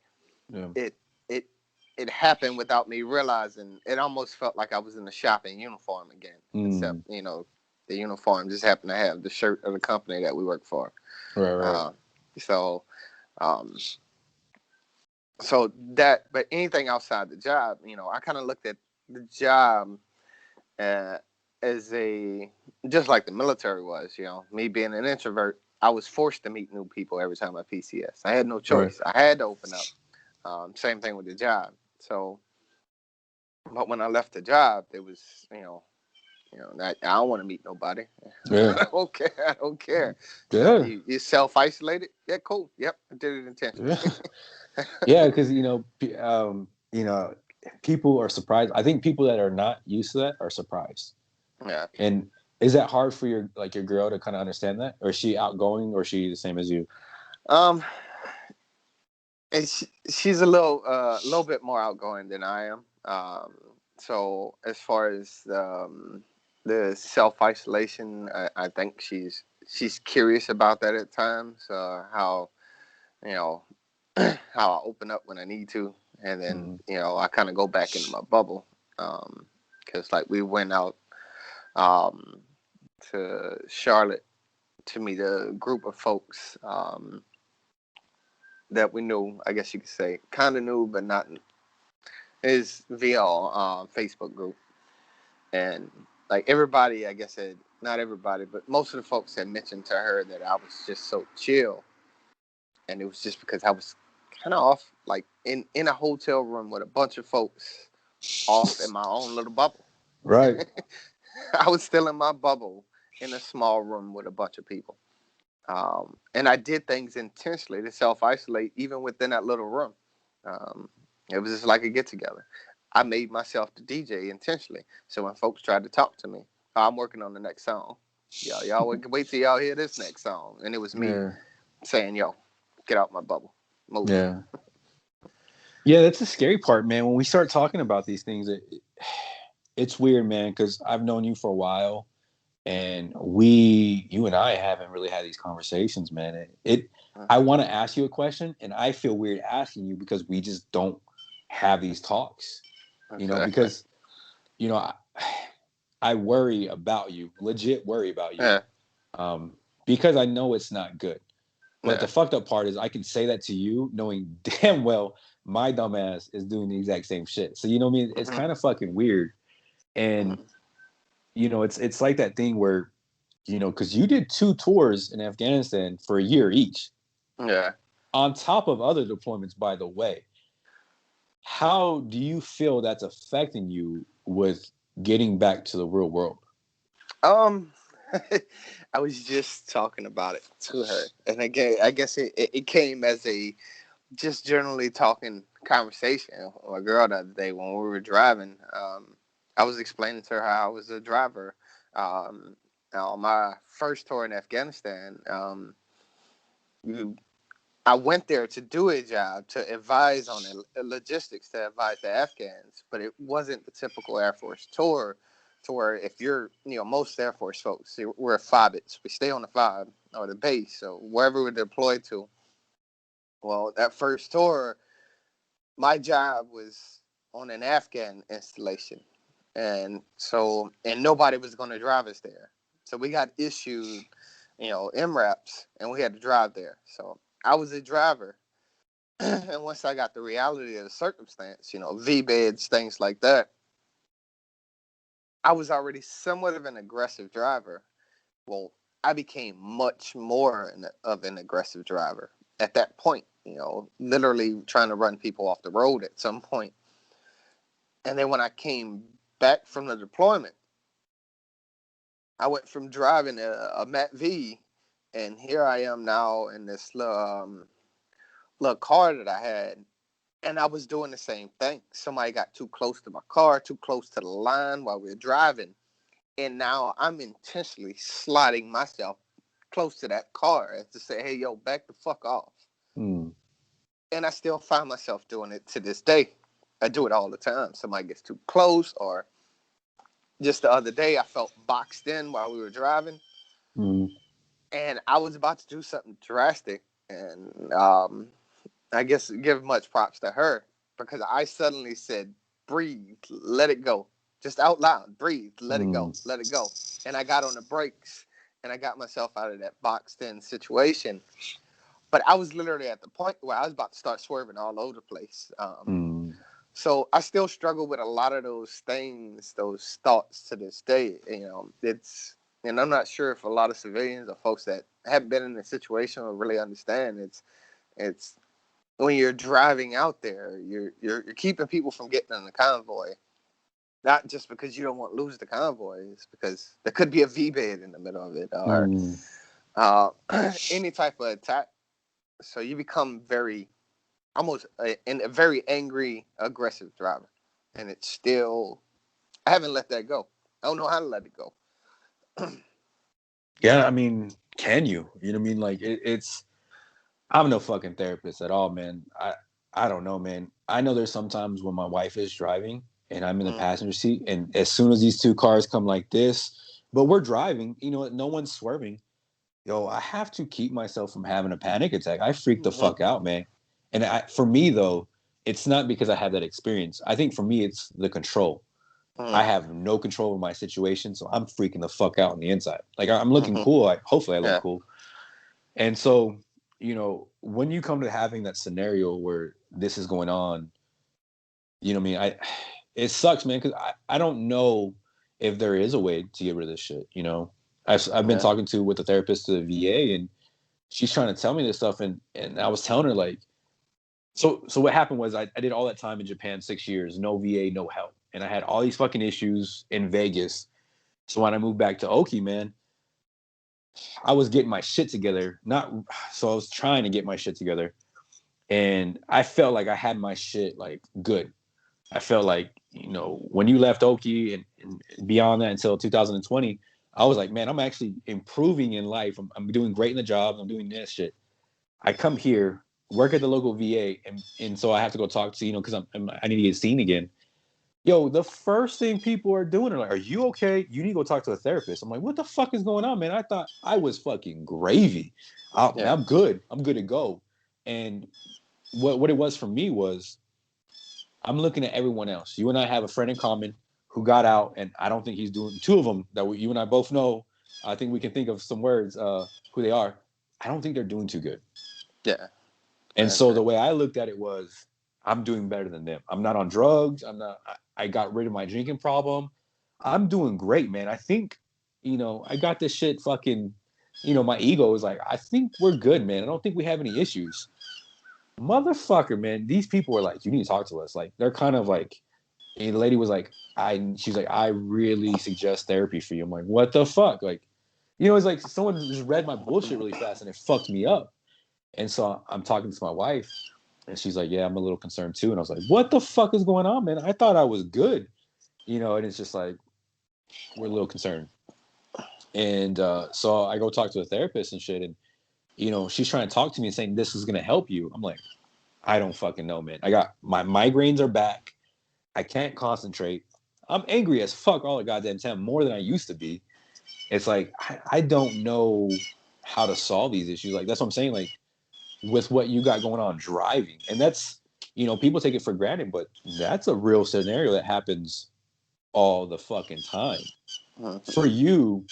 Yeah. it it it happened without me realizing. It almost felt like I was in the shop in uniform again, except Mm. the uniform just happened to have the shirt of the company that we work for. Right, right. Uh, so um, so that, but anything outside the job, I kind of looked at the job uh, as a just like the military was. Me being an introvert, I was forced to meet new people every time I PCS. I had no Right. choice. I had to open up. Same thing with the job. So, but when I left the job, it was I don't want to meet nobody. Yeah. I don't care. I don't care. Yeah. You self isolated. Yeah, cool. Yep, I did it intentionally. Yeah. Yeah, because you know, people are surprised. I think people that are not used to that are surprised. Yeah. And is that hard for your girl to kind of understand that, or is she outgoing, or is she the same as you? Um, and she's a little bit more outgoing than I am. So as far as the self isolation, I think she's curious about that at times. How you know how I open up when I need to, and then Mm. I kind of go back into my bubble. Because like we went out um, to Charlotte to meet a group of folks that we knew. I guess you could say kind of knew, but not. Is via Facebook group, and like everybody, I guess not everybody, but most of the folks had mentioned to her that I was just so chill, and it was just because I was kind of off, like in a hotel room with a bunch of folks, off in my own little bubble. Right. I was still in my bubble in a small room with a bunch of people. And I did things intentionally to self isolate, even within that little room. Um, it was just like a get together. I made myself the DJ intentionally. So when folks tried to talk to me, "Oh, I'm working on the next song. Y'all wait till y'all hear this next song." And it was me Yeah. saying, "Yo, get out my bubble, move." Yeah. Yeah, that's the scary part, man. When we start talking about these things, it's weird, man, because I've known you for a while, and you and I haven't really had these conversations, man. I want to ask you a question, and I feel weird asking you because we just don't have these talks, Exactly. because you know, I, I worry about you, legit worry about you, Yeah. um, because I know it's not good. But the Yeah. fucked up part is I can say that to you knowing damn well my dumbass is doing the exact same shit. So you know what I mean? It's Hmm. kind of fucking weird. And Hmm. it's like that thing where, because you did 2 tours in Afghanistan for a year each, Yeah. on top of other deployments, by the way. How do you feel that's affecting you with getting back to the real world? Um, I was just talking about it to her, and again, I guess it came as a just generally talking conversation with a girl the other day when we were driving. I was explaining to her how I was a driver. On my first tour in Afghanistan, you, I went there to do a job, to advise on logistics, to advise the Afghans, but it wasn't the typical Air Force tour, to where if you're, most Air Force folks, we're FOBITs. We stay on the FOB or the base, so wherever we're deployed to. Well, that first tour, my job was on an Afghan installation, and nobody was going to drive us there. So we got issued, MRAPs, and we had to drive there. So I was a driver. And once I got the reality of the circumstance, V beds, things like that, I was already somewhat of an aggressive driver. Well, I became much more of an aggressive driver at that point, literally trying to run people off the road at some point. And then when I came back from the deployment, I went from driving a Mat V, and here I am now in this little car that I had, and I was doing the same thing. Somebody got too close to my car, too close to the line while we were driving, and now I'm intentionally sliding myself close to that car as to say, hey, yo, back the fuck off. And I still find myself doing it to this day. I do it all the time. Somebody gets too close, or just the other day I felt boxed in while we were driving, and I was about to do something drastic, and I guess give much props to her, because I suddenly said, breathe, let it go. Just out loud, breathe, let it go, let it go. And I got on the brakes, and I got myself out of that boxed in situation. But I was literally at the point where I was about to start swerving all over the place. So I still struggle with a lot of those things, those thoughts to this day. And I'm not sure if a lot of civilians or folks that haven't been in the situation will really understand. It's when you're driving out there, you're keeping people from getting in the convoy, not just because you don't want to lose the convoy. It's because there could be a V-bed in the middle of it, or any type of attack. So you become almost a very angry, aggressive driver. And it's still, I haven't let that go. I don't know how to let it go. Yeah, I mean, can you? You know what I mean? Like it's. I'm no fucking therapist at all, man. I don't know, man. I know there's sometimes when my wife is driving and I'm in the passenger seat, and as soon as these two cars come like this, but we're driving, no one's swerving. Yo, I have to keep myself from having a panic attack. I freak the fuck out, man. And for me though, it's not because I have that experience. I think for me, it's the control. I have no control of my situation, so I'm freaking the fuck out on the inside. Like I'm looking cool. Hopefully I look cool. And so, when you come to having that scenario where this is going on, you know what I mean? It sucks, man, because I don't know if there is a way to get rid of this shit. I've been talking with a therapist to the VA, and she's trying to tell me this stuff, and I was telling her like, so what happened was I did all that time in Japan, 6 years, no VA, no help, and I had all these fucking issues in Vegas. So when I moved back to Oki, man, I was getting my shit together. So I was trying to get my shit together, and I felt like I had my shit like good. I felt like, when you left Oki and beyond that until 2020, I was like, man, I'm actually improving in life. I'm doing great in the job. I'm doing this shit. I come here, work at the local VA, and so I have to go talk to, because I need to get seen again. Yo, the first thing people are doing are like, are you okay? You need to go talk to a therapist. I'm like, what the fuck is going on, man? I thought I was fucking gravy. I'm good. I'm good to go. And what it was for me was, I'm looking at everyone else. You and I have a friend in common who got out, and I don't think he's doing, two of them that you and I both know. I think we can think of some words, who they are. I don't think they're doing too good. Yeah. And so the way I looked at it was, I'm doing better than them. I'm not on drugs. I got rid of my drinking problem. I'm doing great, man. I think, I got this shit fucking, my ego is like, I think we're good, man. I don't think we have any issues. Motherfucker, man. These people are like, you need to talk to us. Like, they're kind of like, and the lady was like, she's like, I really suggest therapy for you. I'm like, what the fuck? Like, it's like someone just read my bullshit really fast and it fucked me up. And so I'm talking to my wife, and she's like, yeah, I'm a little concerned too. And I was like, what the fuck is going on, man? I thought I was good, and it's just like, we're a little concerned. And so I go talk to a therapist and shit. And, she's trying to talk to me and saying this is gonna help you. I'm like, I don't fucking know, man. I got my migraines are back. I can't concentrate. I'm angry as fuck all the goddamn time, more than I used to be. It's like I don't know how to solve these issues. Like that's what I'm saying. Like with what you got going on driving, and that's people take it for granted, but that's a real scenario that happens all the fucking time. For you,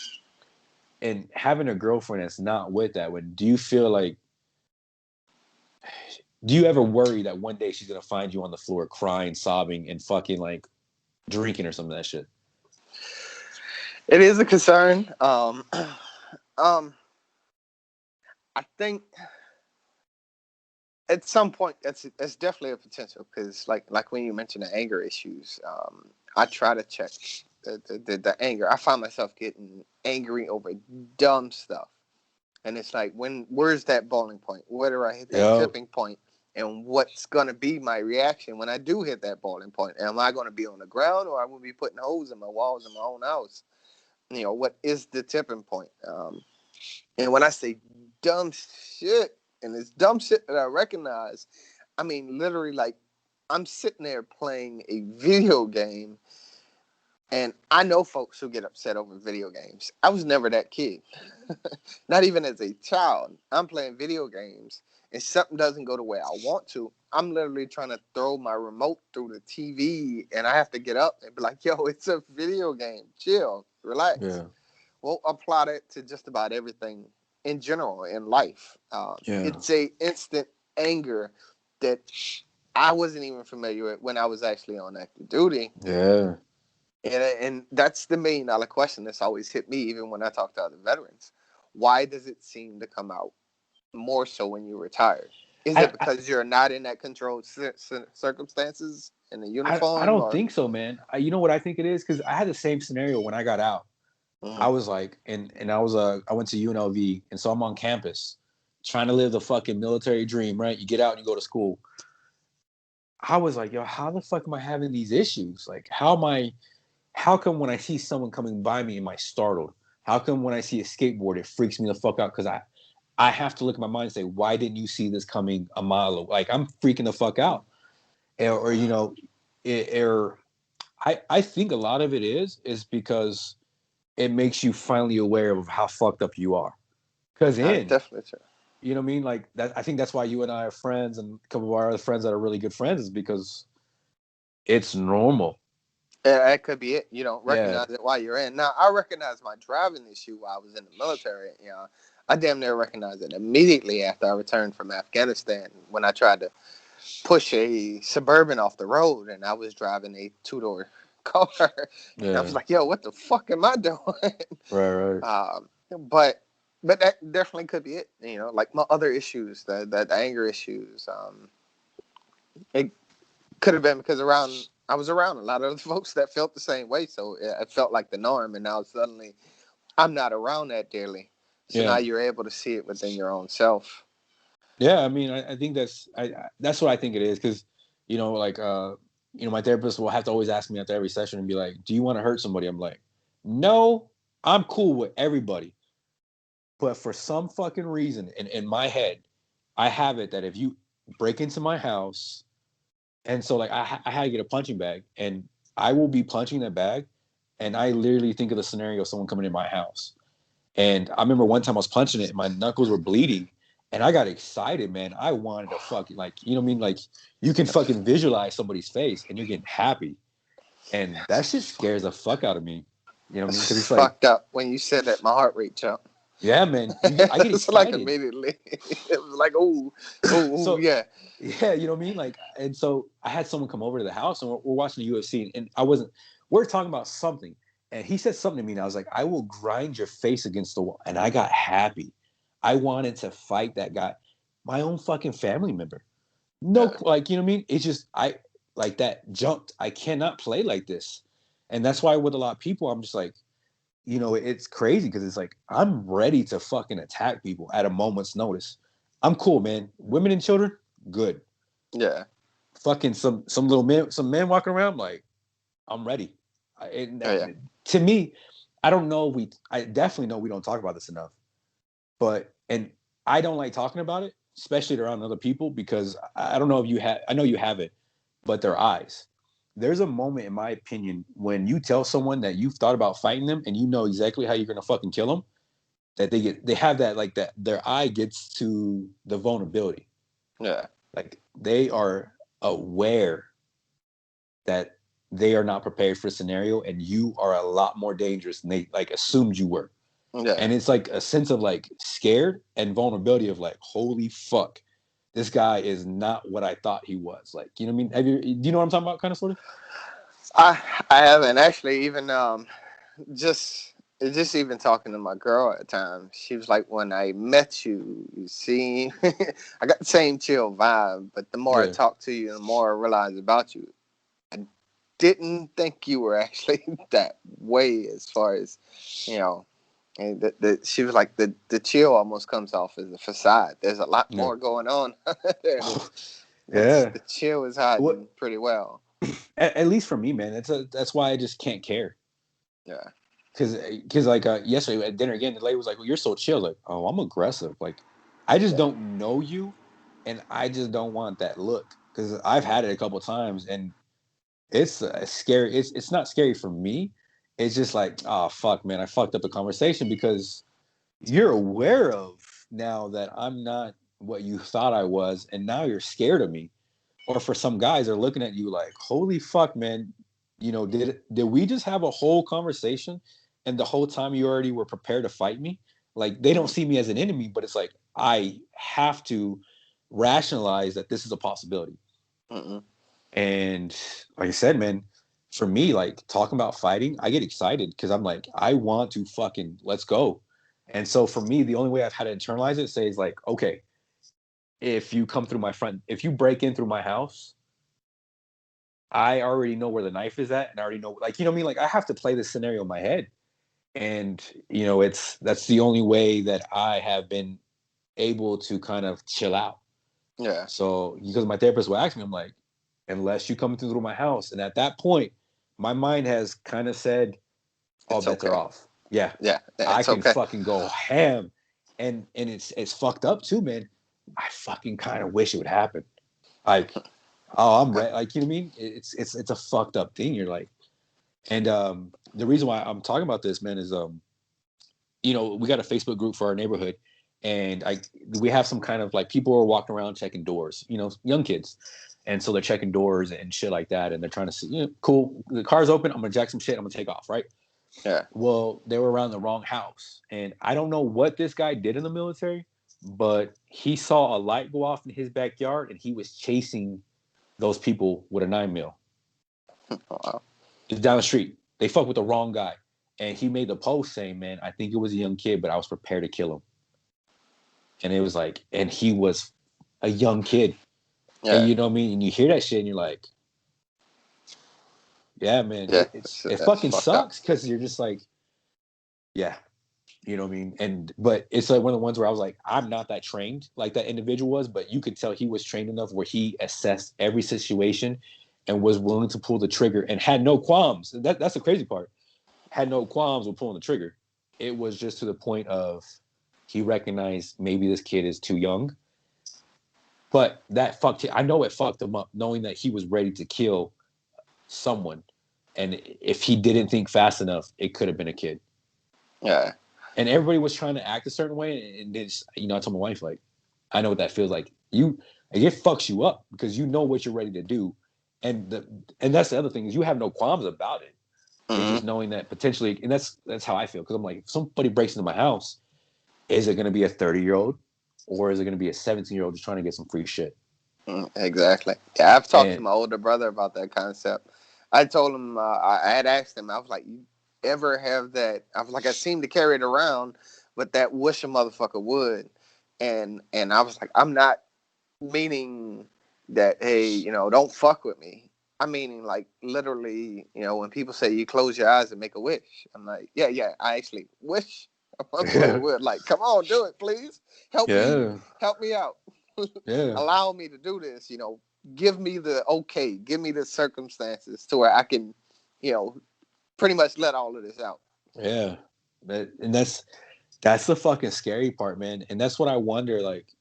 and having a girlfriend that's not with that, do you feel like? Do you ever worry that one day she's gonna find you on the floor crying, sobbing, and fucking like drinking or some of that shit? It is a concern. I think at some point it's definitely a potential because like when you mentioned the anger issues, I try to check the anger. I find myself getting angry over dumb stuff, and it's like where's that boiling point? Where do I hit that tipping point? And what's gonna be my reaction when I do hit that boiling point? Am I gonna be on the ground, or I will be putting holes in my walls in my own house? What is the tipping point? And when I say dumb shit, and it's dumb shit that I recognize, I mean literally like I'm sitting there playing a video game, and I know folks who get upset over video games. I was never that kid. Not even as a child. I'm playing video games, and something doesn't go the way I want to. I'm literally trying to throw my remote through the TV, and I have to get up and be like, yo, it's a video game. Chill, relax. Yeah. Well, apply that to just about everything in general in life. It's a instant anger that I wasn't even familiar with when I was actually on active duty. Yeah. And that's the $1 million question that's always hit me, even when I talk to other veterans. Why does it seem to come out more so when you're retired? Is it because you're not in that controlled circumstances in the uniform? I don't think so, man. You know what I think it is? Because I had the same scenario when I got out. Mm-hmm. I was like, and I went to UNLV, and so I'm on campus trying to live the fucking military dream, right? You get out and you go to school. I was like, yo, how the fuck am I having these issues? Like, how come when I see someone coming by me, am I startled? How come when I see a skateboard, it freaks me the fuck out? Because I have to look at my mind and say, why didn't you see this coming a mile away? Like, I'm freaking the fuck out. Or I think a lot of it is because it makes you finally aware of how fucked up you are. Because definitely true. You know what I mean? Like that. I think that's why you and I are friends, and a couple of our other friends that are really good friends is because it's normal. Yeah, that could be it. You don't recognize it while you're in. Now, I recognize my driving issue while I was in the military. I damn near recognized it immediately after I returned from Afghanistan when I tried to push a Suburban off the road, and I was driving a 2-door car. And I was like, yo, what the fuck am I doing? Right. But that definitely could be it. Like my other issues, the anger issues. It could have been because I was around a lot of folks that felt the same way, so it felt like the norm. And now suddenly, I'm not around that daily. So now you're able to see it within your own self. Yeah, I mean, I think that's what I think it is because, my therapist will have to always ask me after every session and be like, "Do you want to hurt somebody?" I'm like, "No, I'm cool with everybody." But for some fucking reason, in my head, I have it that if you break into my house, and so like I had to get a punching bag, and I will be punching that bag, and I literally think of the scenario of someone coming in my house. And I remember one time I was punching it, and my knuckles were bleeding, and I got excited, man. I wanted to fucking you know what I mean? Like you can fucking visualize somebody's face, and you're getting happy, and that shit scares the fuck out of me. You know what I mean? Because it's like fucked up when you said that. My heart rate jumped. Yeah, man. I get It's excited. like immediately. It was like, oh, yeah. Yeah, you know what I mean? Like, and so I had someone come over to the house and we're watching the UFC and we're talking about something. And he said something to me and I was like, I will grind your face against the wall. And I got happy. I wanted to fight that guy, my own fucking family member. No, like, you know what I mean? It's just, like that jumped. I cannot play like this. And that's why with a lot of people, I'm just like, it's crazy because it's like I'm ready to fucking attack people at a moment's notice. I'm cool, man. Women and children, good. Yeah. Fucking some men walking around, like I'm ready. To me, I don't know. I definitely know we don't talk about this enough. But and I don't like talking about it, especially around other people, because I don't know if you have. I know you have it, but their eyes. There's a moment, in my opinion, when you tell someone that you've thought about fighting them and you know exactly how you're gonna fucking kill them, that they have that, like, that their eye gets to the vulnerability. Yeah. Like, they are aware that they are not prepared for a scenario, and you are a lot more dangerous than they like assumed you were. Yeah. And it's like a sense of like scared and vulnerability of like, holy fuck, this guy is not what I thought he was. Like, you know what I mean? Do you know what I'm talking about, kind of, sort of? I I haven't actually even just just even talking to my girl at times. She was like, when I met you, you see, I got the same chill vibe, but the more I Yeah. talk to you, the more I realize about you. I didn't think you were actually that way as far as, you know, and she was like, the chill almost comes off as a facade. There's a lot Yeah. more going on there. Yeah. The chill is What? hiding pretty well. At least for me, man. That's why I just can't care. Yeah. Because like yesterday at dinner again, the lady was like, "Well, you're so chill." Like, oh, I'm aggressive. Like, I just Yeah. don't know you, and I just don't want that look. Because I've had it a couple times, and it's scary. It's not scary for me. It's just like, oh fuck, man, I fucked up the conversation because you're aware of now that I'm not what you thought I was, and now you're scared of me. Or for some guys, they're looking at you like, holy fuck, man, did we just have a whole conversation, and the whole time you already were prepared to fight me? Like, they don't Mm-hmm. see me as an enemy, but it's like I have to rationalize that this is a possibility. Mm-hmm. And like I said, man, for me, like, talking about fighting, I get excited because I'm like, I want to fucking, let's go. And so for me, the only way I've had to internalize it, say, is like, okay, if you come through my front, if you break in through my house, I already know where the knife is at, and I already know, like, you know what I mean? Like, I have to play this scenario in my head. And, that's the only way that I have been able to kind of chill out. Yeah. So, because my therapist will ask me, I'm like, unless you come through my house. And at that point, my mind has kind of said, all It's bets are okay. off. Yeah, Yeah. I It's can okay. fucking go ham. And it's fucked up too, man. I fucking kind of wish it would happen. Like, oh, I'm ready. Like, you know what I mean? It's a fucked up thing. You're like, and the reason why I'm talking about this, man, is we got a Facebook group for our neighborhood, and we have some kind of, like, people are walking around checking doors, young kids, and so they're checking doors and shit like that, and they're trying to see, cool, the car's open, I'm gonna jack some shit, I'm gonna take off, right? Yeah. Well, they were around the wrong house, and I don't know what this guy did in the military, but he saw a light go off in his backyard, and he was chasing those people with a 9mm. Wow. Just down the street. They fucked with the wrong guy. And he made the post saying, man, I think it was a young kid, but I was prepared to kill him. And it was like, and he was a young kid. And Yeah. you know what I mean? And you hear that shit and you're like, yeah, man, Yeah. it That's fucking fucked up. sucks, because you're just like, yeah, you know what I mean? But it's like one of the ones where I was like, I'm not that trained like that individual was, but you could tell he was trained enough where he assessed every situation and was willing to pull the trigger and had no qualms. That's the crazy part. Had no qualms with pulling the trigger. It was just to the point of, he recognized maybe this kid is too young. But that fucked him. I know it fucked him up, knowing that he was ready to kill someone. And if he didn't think fast enough, it could have been a kid. Yeah. And everybody was trying to act a certain way. And it's, I told my wife, like, I know what that feels like. It fucks you up because you know what you're ready to do. And that's the other thing, is you have no qualms about it. It's Mm-hmm. just knowing that potentially, and that's how I feel, because I'm like, if somebody breaks into my house, is it going to be a 30-year-old, or is it going to be a 17-year-old just trying to get some free shit? Exactly. Yeah, I've talked to And my older brother about that concept. I told him, I had asked him, I was like, you ever have that? I was like, I seem to carry it around, but that wish a motherfucker would. And I was like, I'm not meaning that, hey, don't fuck with me. I'm meaning, like, literally, when people say you close your eyes and make a wish, I'm like, yeah, I actually wish a motherfucker yeah, would. Like, come on, do it, please. yeah, Help me out. yeah, Allow me to do this. Give me the okay. Give me the circumstances to where I can, you know, pretty much let all of this out. yeah. And that's That's the fucking scary part, man. And that's what I wonder, like,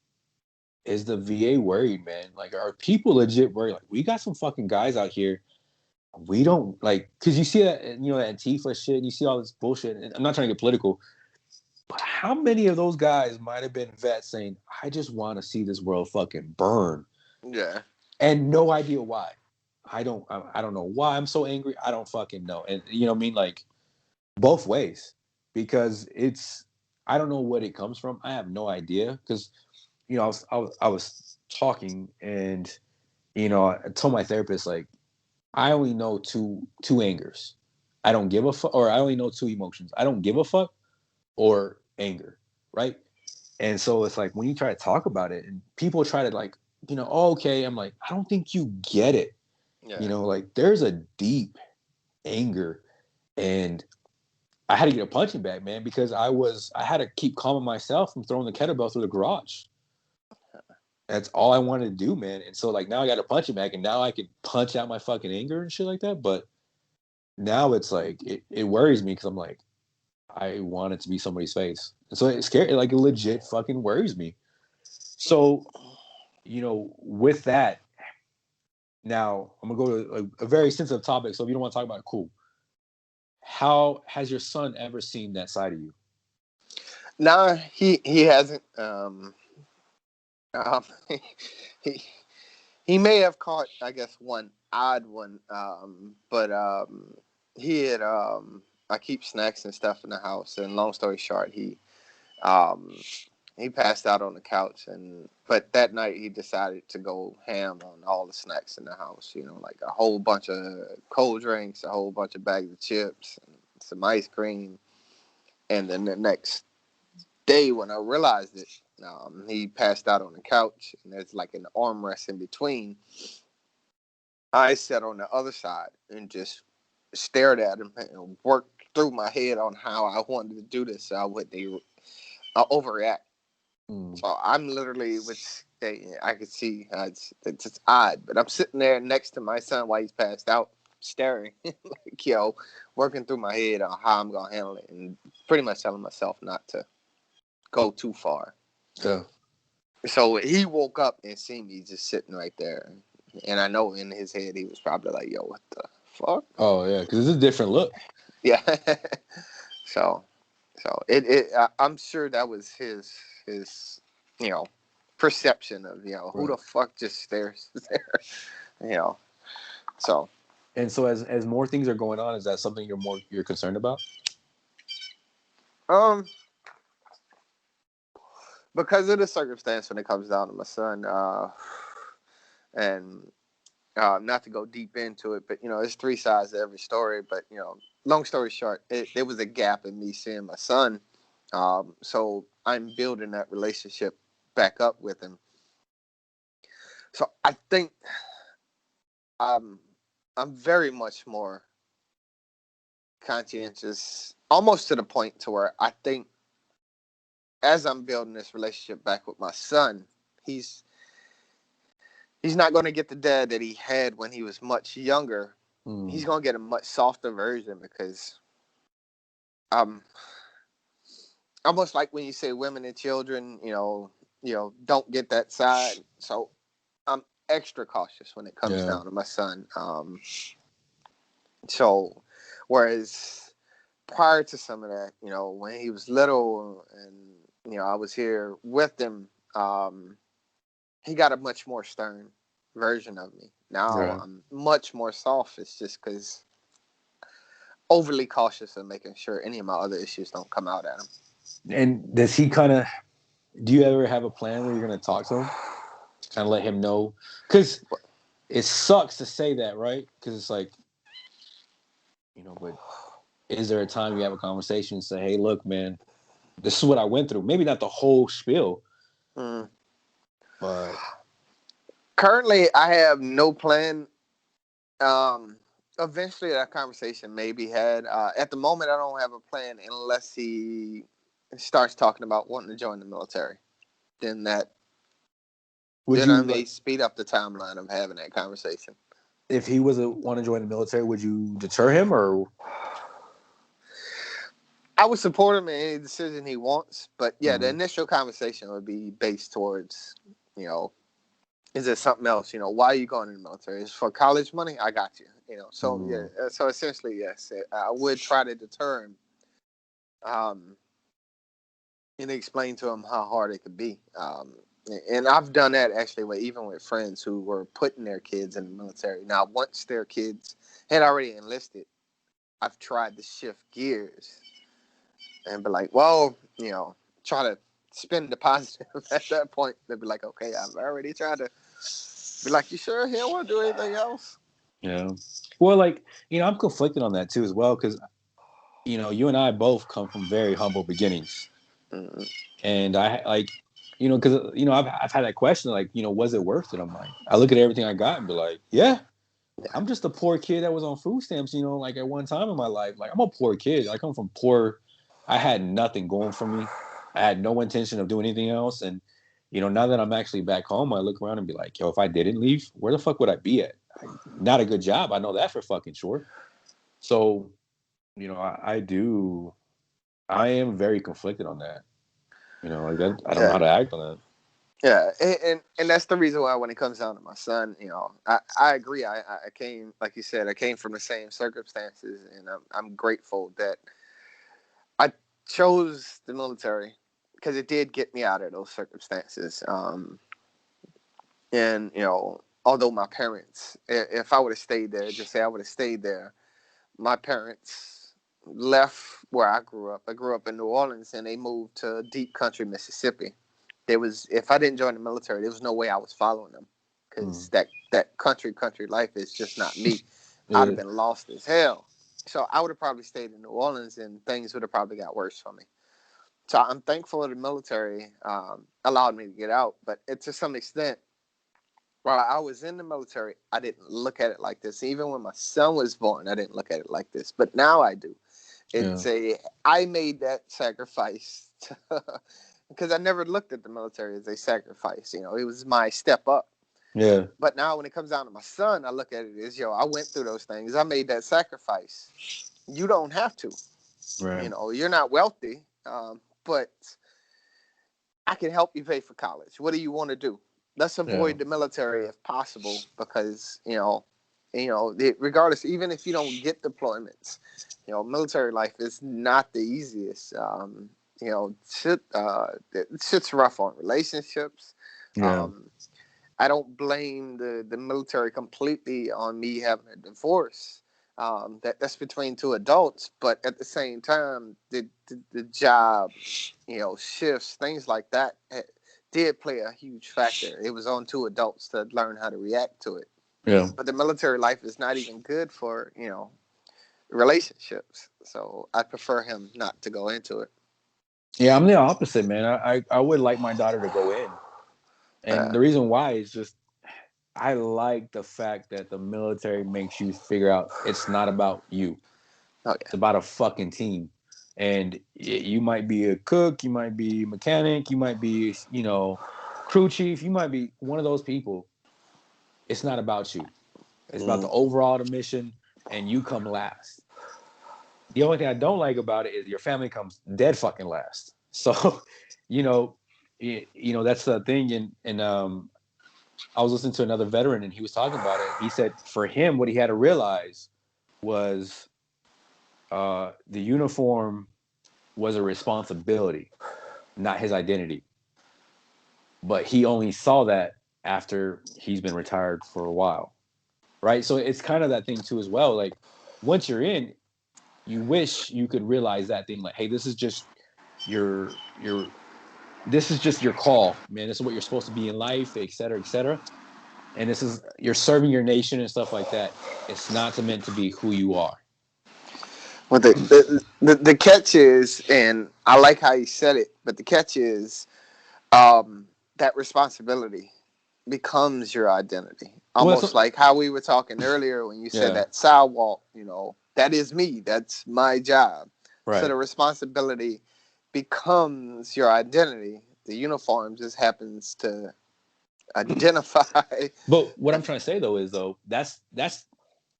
is the VA worried, man? Like, are people legit worried? Like, we got some fucking guys out here. We don't like, because you see that, that Antifa shit, and you see all this bullshit. And I'm not trying to get political, but how many of those guys might have been vets saying, I just want to see this world fucking burn? Yeah. And no idea why. I don't know why I'm so angry. I don't fucking know. And you know what I mean? Like, both ways. Because I don't know what it comes from. I have no idea. Because, I was talking, and, I told my therapist, like, I only know two angers. I don't give a fuck, or I only know two emotions. I don't give a fuck or anger, right? And so it's like when you try to talk about it and people try to like, oh, okay, I'm like, I don't think you get it. Yeah. Like there's a deep anger, and I had to get a punching bag, man, because I had to keep calming myself from throwing the kettlebell through the garage. That's all I wanted to do, man. And so like now I got a punching bag, and now I can punch out my fucking anger and shit like that. But now it's like it worries me because I'm like, I want it to be somebody's face. And so it's scary, like it legit fucking worries me. So, with that, now I'm gonna go to a very sensitive topic. So if you don't want to talk about it, cool. How has your son ever seen that side of you? Nah, he hasn't. Um, he he may have caught, I guess, one odd one. But he had I keep snacks and stuff in the house, and long story short, um he passed out on the couch, but that night he decided to go ham on all the snacks in the house. Like a whole bunch of cold drinks, a whole bunch of bags of chips, and some ice cream, and then the next day when I realized it, he passed out on the couch, and there's like an armrest in between. I sat on the other side and just stared at him and worked through my head on how I wanted to do this so I wouldn't overreact. Mm. So I'm literally, which I could see, it's odd, but I'm sitting there next to my son while he's passed out, staring, like, working through my head on how I'm going to handle it, and pretty much telling myself not to go too far. Yeah. So he woke up and seen me just sitting right there. And I know in his head he was probably like, yo, what the fuck? Oh yeah, because it's a different look. Yeah. so I'm sure that was his perception of, who Right. the fuck just stares there, so. And so as more things are going on, is that something you're concerned about? Um, because of the circumstance when it comes down to my son, and not to go deep into it, but there's three sides to every story. But long story short, there was a gap in me seeing my son. So I'm building that relationship back up with him. So I think I'm very much more conscientious, almost to the point to where I think as I'm building this relationship back with my son, he's not going to get the dad that he had when he was much younger. He's going to get a much softer version because almost like when you say women and children, don't get that side. So I'm extra cautious when it comes down to my son. So whereas prior to some of that, when he was little and I was here with him, he got a much more stern version of me. Now I'm much more soft. It's just because overly cautious of making sure any of my other issues don't come out at him. And do you ever have a plan where you're going to talk to him? Kind of let him know? Because it sucks to say that, right? Because it's like, but is there a time you have a conversation and say, hey, look, man, this is what I went through. Maybe not the whole spiel, but currently I have no plan. Eventually that conversation may be had. At the moment, I don't have a plan unless he starts talking about wanting to join the military. Then I may speed up the timeline of having that conversation. If he was want to join the military, would you deter him or? I would support him in any decision he wants, but yeah, the Mm-hmm. initial conversation would be based towards, is there something else? Why are you going in the military? Is it for college money? I got you. So yeah, so essentially, yes, I would try to deter him, um, and explain to him how hard it could be. And I've done that actually even with friends who were putting their kids in the military. Now, once their kids had already enlisted, I've tried to shift gears and be like, well, try to spin the positive at that point. They'd be like, okay, I've already tried to be like, you sure he don't want to do anything else? Yeah. Well, like, I'm conflicted on that too as well because, you and I both come from very humble beginnings. Mm-hmm. And I like, because, I've had that question, like, was it worth it? I'm like, I look at everything I got and be like, yeah, Yeah. I'm just a poor kid that was on food stamps, like at one time in my life. Like, I'm a poor kid. I come from poor, I had nothing going for me. I had no intention of doing anything else. And, now that I'm actually back home, I look around and be like, yo, if I didn't leave, where the fuck would I be at? Not a good job. I know that for fucking sure. So, I am very conflicted on that. Like that, I don't know how Yeah. to act on that. Yeah, and that's the reason why when it comes down to my son, I agree. I came, like you said, I came from the same circumstances, and I'm grateful that I chose the military because it did get me out of those circumstances. And although my parents, if I would have stayed there, just say I would have stayed there, my parents left where I grew up. I grew up in New Orleans, and they moved to deep country Mississippi. If I didn't join the military, there was no way I was following them because Mm. that country life is just not me. I'd have Yeah, been lost as hell. So I would have probably stayed in New Orleans, and things would have probably got worse for me. So I'm thankful that the military allowed me to get out, but to some extent, while I was in the military, I didn't look at it like this. Even when my son was born, I didn't look at it like this. But now I do. yeah, I made that sacrifice because I never looked at the military as a sacrifice. It was my step up. yeah, But now when it comes down to my son, I look at it as, I went through those things. I made that sacrifice. You don't have to. right, You're not wealthy, but I can help you pay for college. What do you want to do? Let's yeah, avoid the military if possible, because regardless, even if you don't get deployments, military life is not the easiest. Shit's rough on relationships. yeah, Um, I don't blame the military completely on me having a divorce. That's between two adults, but at the same time, the job, shifts, things like that, did play a huge factor. It was on two adults to learn how to react to it. yeah. But the military life is not even good for relationships. So I prefer him not to go into it. Yeah, I'm the opposite, man. I would like my daughter to go in. And Uh, the reason why is just I like the fact that the military makes you figure out it's not about you. oh It's about a fucking team. And you might be a cook, you might be a mechanic, you might be, crew chief, you might be one of those people. It's not about you. It's about yeah. the overall the mission, and you come last. The only thing I don't like about it is your family comes dead fucking last. So, you know, that's the thing. And I was listening to another veteran, and he was talking about it. He said for him, what he had to realize was the uniform was a responsibility, not his identity. But he only saw that after he's been retired for a while, right? So it's kind of that thing too as well. Like once you're in, you wish you could realize that thing. Like, hey, this is just your this is just your call, man. This is what you're supposed to be in life, et cetera, et cetera. And this is you're serving your nation and stuff like that. It's not meant to be who you are. Well, the catch is, and I like how you said it, but the catch is that responsibility becomes your identity. Well, Almost like how we were talking earlier when you said yeah, that sidewalk, that is me. That's my job. So right. the responsibility becomes your identity. The uniform just happens to identify. But what I'm trying to say though is that's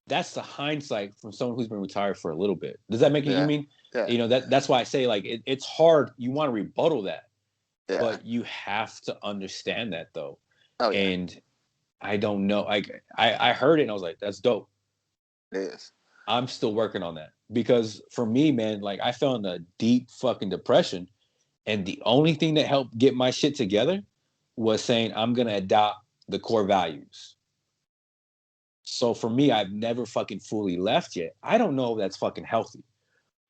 that's the hindsight from someone who's been retired for a little bit. Does that make it? You Yeah. mean, Yeah. that's why I say like it's hard. You want to rebuttal that, Yeah. but you have to understand that though. Oh yeah. And I don't know. Like I heard it and I was like, that's dope. It is. I'm still working on that because for me, man, like I fell in a deep fucking depression, and the only thing that helped get my shit together was saying I'm gonna adopt the core values. So for me, I've never fucking fully left yet. I don't know if that's fucking healthy.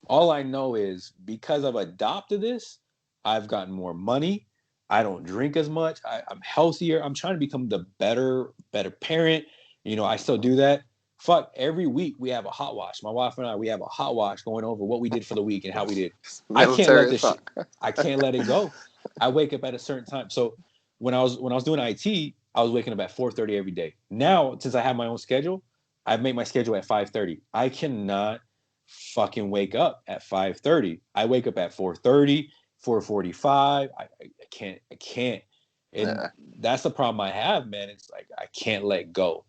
All I know is because I've adopted this, I've gotten more money. I don't drink as much. I'm healthier. I'm trying to become the better parent. I still do that. Fuck, every week we have a hot wash. My wife and I, we have a hot wash going over what we did for the week and how we did. I can't let Military as this shit. fuck. I can't let it go. I wake up at a certain time. So when I was doing IT, I was waking up at 4:30 every day. Now, since I have my own schedule, I've made my schedule at 5:30. I cannot fucking wake up at 5:30. I wake up at 4:30, 4:45. I can't. I can't. And Yeah. that's the problem I have, man. It's like I can't let go.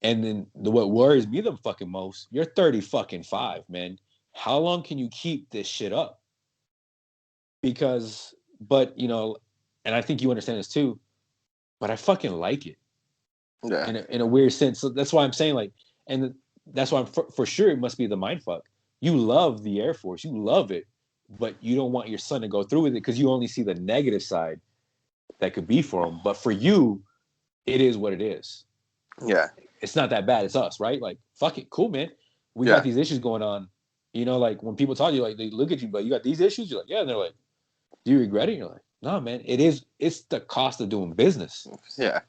And then what worries me the fucking most, you're 30 fucking 5, man. How long can you keep this shit up? Because, but and I think you understand this too, but I fucking like it Yeah. in a weird sense. So that's why I'm saying like, and that's why I'm for sure it must be the mind fuck. You love the Air Force, you love it, but you don't want your son to go through with it because you only see the negative side that could be for him. But for you, it is what it is. Yeah. It's not that bad. It's us, right? Like, fuck it, cool, man. We got Yeah. these issues going on. Like when people talk to you, like they look at you, but you got these issues. You're like, yeah. And they're like, do you regret it? You're like, no, man. It is. It's the cost of doing business. Yeah.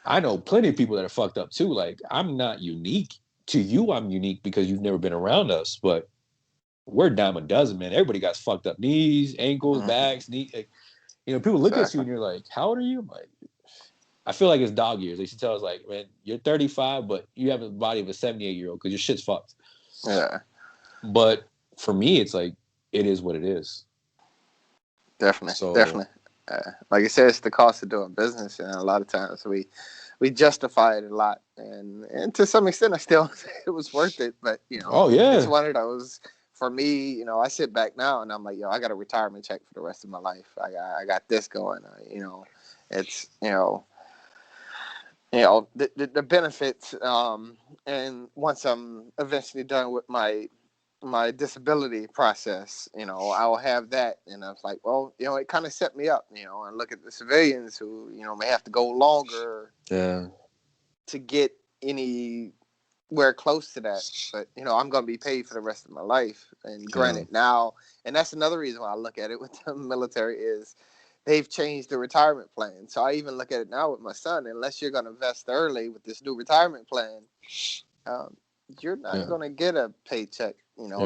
I know plenty of people that are fucked up too. Like, I'm not unique to you. I'm unique because you've never been around us, but we're a dime a dozen, man. Everybody got fucked up knees, ankles, Mm-hmm. backs, knee. Like, people look at you Exactly. and you're like, how old are you? I'm like, I feel like it's dog years. They should tell us like, man, you're 35, but you have the body of a 78-year-old because your shit's fucked. Yeah. But for me, it's like, it is what it is. Definitely. So, Definitely. Like you said, it's the cost of doing business, and a lot of times we justify it a lot, and to some extent, I still say it was worth it. But oh it's yeah, one of those for me. I sit back now and I'm like, I got a retirement check for the rest of my life. I got this going. It's the benefits. And once I'm eventually done with my disability process, I'll have that. And I was like, well, it kind of set me up, and look at the civilians who, may have to go longer yeah, to get anywhere close to that. But, I'm going to be paid for the rest of my life. And yeah, granted now, and that's another reason why I look at it with the military is they've changed the retirement plan. So I even look at it now with my son, unless you're going to invest early with this new retirement plan, um, you're not yeah, going to get a paycheck,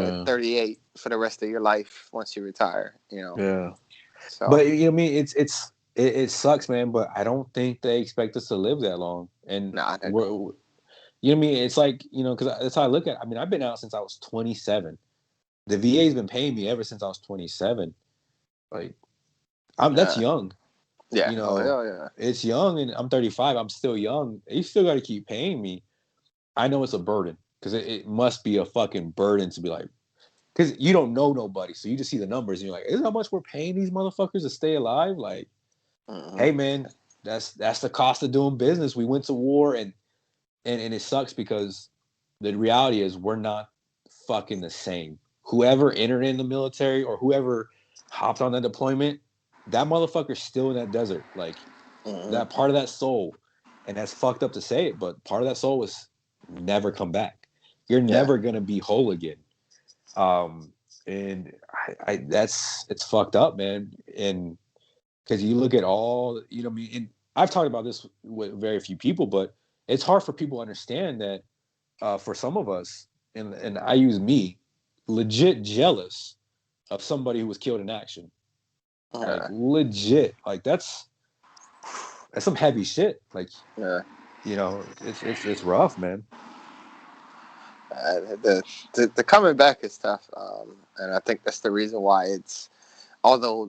at yeah, 38 for the rest of your life once you retire, yeah. So, But I mean, it sucks, man. But I don't think they expect us to live that long. And nah, they we're, don't. what I mean? It's like because that's how I look at it. I mean, I've been out since I was 27. The VA's been paying me ever since I was 27. Like, that's Uh, young. yeah. You Oh, know, hell yeah. it's young, and I'm 35. I'm still young. You still got to keep paying me. I know it's a burden because it must be a fucking burden to be like, because you don't know nobody, so you just see the numbers and you're like, isn't how much we're paying these motherfuckers to stay alive? Like, Mm-hmm. hey man, that's the cost of doing business. We went to war, and it sucks because the reality is we're not fucking the same. Whoever entered in the military or whoever hopped on that deployment, that motherfucker's still in that desert. Like Mm-hmm. that part of that soul, and that's fucked up to say it, but part of that soul was never come back. You're Yeah. never gonna be whole again. Um, and I that's it's fucked up, man. And because you look at all, I mean, and I've talked about this with very few people, but it's hard for people to understand that for some of us, and I use me, legit jealous of somebody who was killed in action. Like Yeah. legit, like that's some heavy shit. Like Yeah. it's rough, man. The coming back is tough, and I think that's the reason why although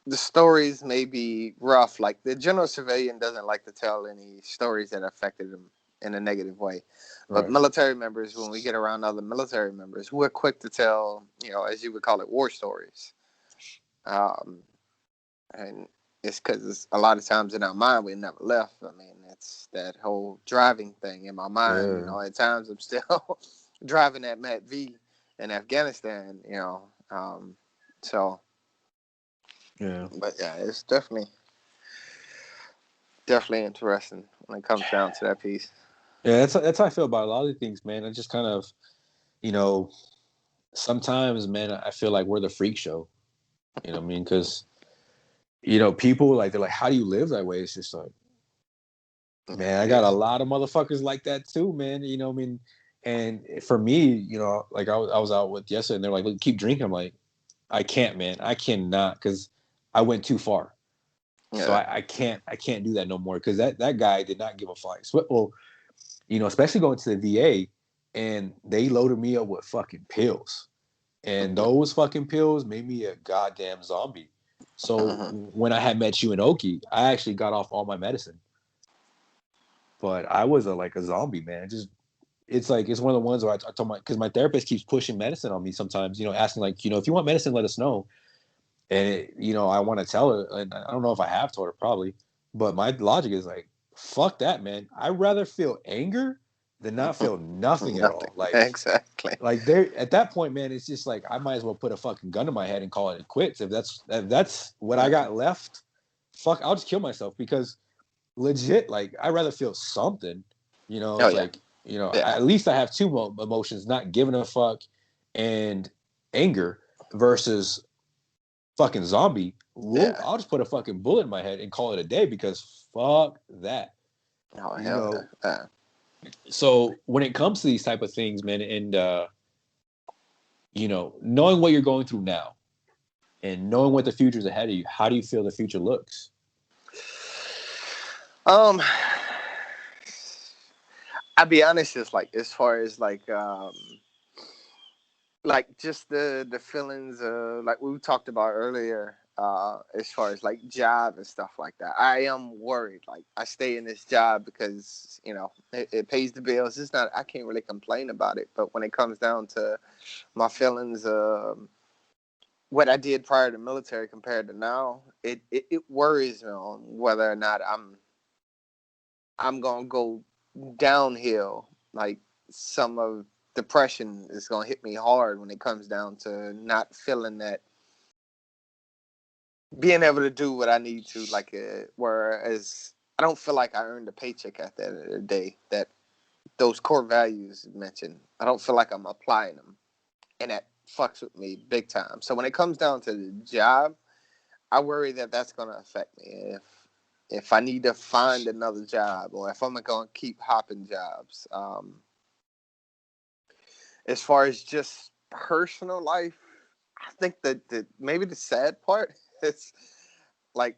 the stories may be rough. Like the general civilian doesn't like to tell any stories that affected him in a negative way. But Right. military members, when we get around other military members, we're quick to tell, as you would call it, war stories. Um, and it's because a lot of times in our mind we never left. I mean, it's that whole driving thing in my mind. Yeah. At times I'm still driving that Mat V in Afghanistan. So, Yeah. but yeah, it's definitely interesting when it comes down to that piece. Yeah, that's how I feel about a lot of things, man. I just kind of, you know, sometimes, man, I feel like we're the freak show. You know what I mean? Because people like they're like, "How do you live that way?" It's just like, man, I got a lot of motherfuckers like that too, man. You know what I mean? And for me, like I was out with yesterday, and they're like, "Look, keep drinking." I'm like, I can't, man. I cannot because I went too far. So Yeah. I can't do that no more because that guy did not give a fuck. So, well, especially going to the VA, and they loaded me up with fucking pills, and Mm-hmm. those fucking pills made me a goddamn zombie. So Mm-hmm. when I had met you in Okie, I actually got off all my medicine, but I was like a zombie, man. It's like it's one of the ones where I told because my therapist keeps pushing medicine on me sometimes, asking like, if you want medicine, let us know. And I want to tell her, and I don't know if I have told her probably, but my logic is like, fuck that, man. I'd rather feel anger than not feel nothing at Nothing. all. Exactly. Like there at that point, man, it's just like I might as well put a fucking gun to my head and call it quits. If that's what I Mm-hmm. got left, fuck, I'll just kill myself because legit, like I'd rather feel something. Oh It's yeah. like Yeah. at least I have two emotions: not giving a fuck and anger versus fucking zombie. Well, Yeah. I'll just put a fucking bullet in my head and call it a day because fuck that. Oh You hell know. yeah. So when it comes to these type of things, man, and knowing what you're going through now and knowing what the future's ahead of you, how do you feel the future looks? Um, I'll be honest, just like as far as like just the feelings like we talked about earlier, as far as like job and stuff like that. I am worried. Like I stay in this job because it pays the bills. It's not, I can't really complain about it, but when it comes down to my feelings, what I did prior to military compared to now, it worries me on whether or not I'm gonna go downhill. Like some of depression is gonna hit me hard when it comes down to not feeling that, being able to do what I need to. Whereas I don't feel like I earned a paycheck at the end of the day. That those core values mentioned, I don't feel like I'm applying them, and that fucks with me big time. So when it comes down to the job, I worry that that's gonna affect me. If I need to find another job, or if I'm gonna keep hopping jobs. As far as just personal life, I think that maybe the sad part is like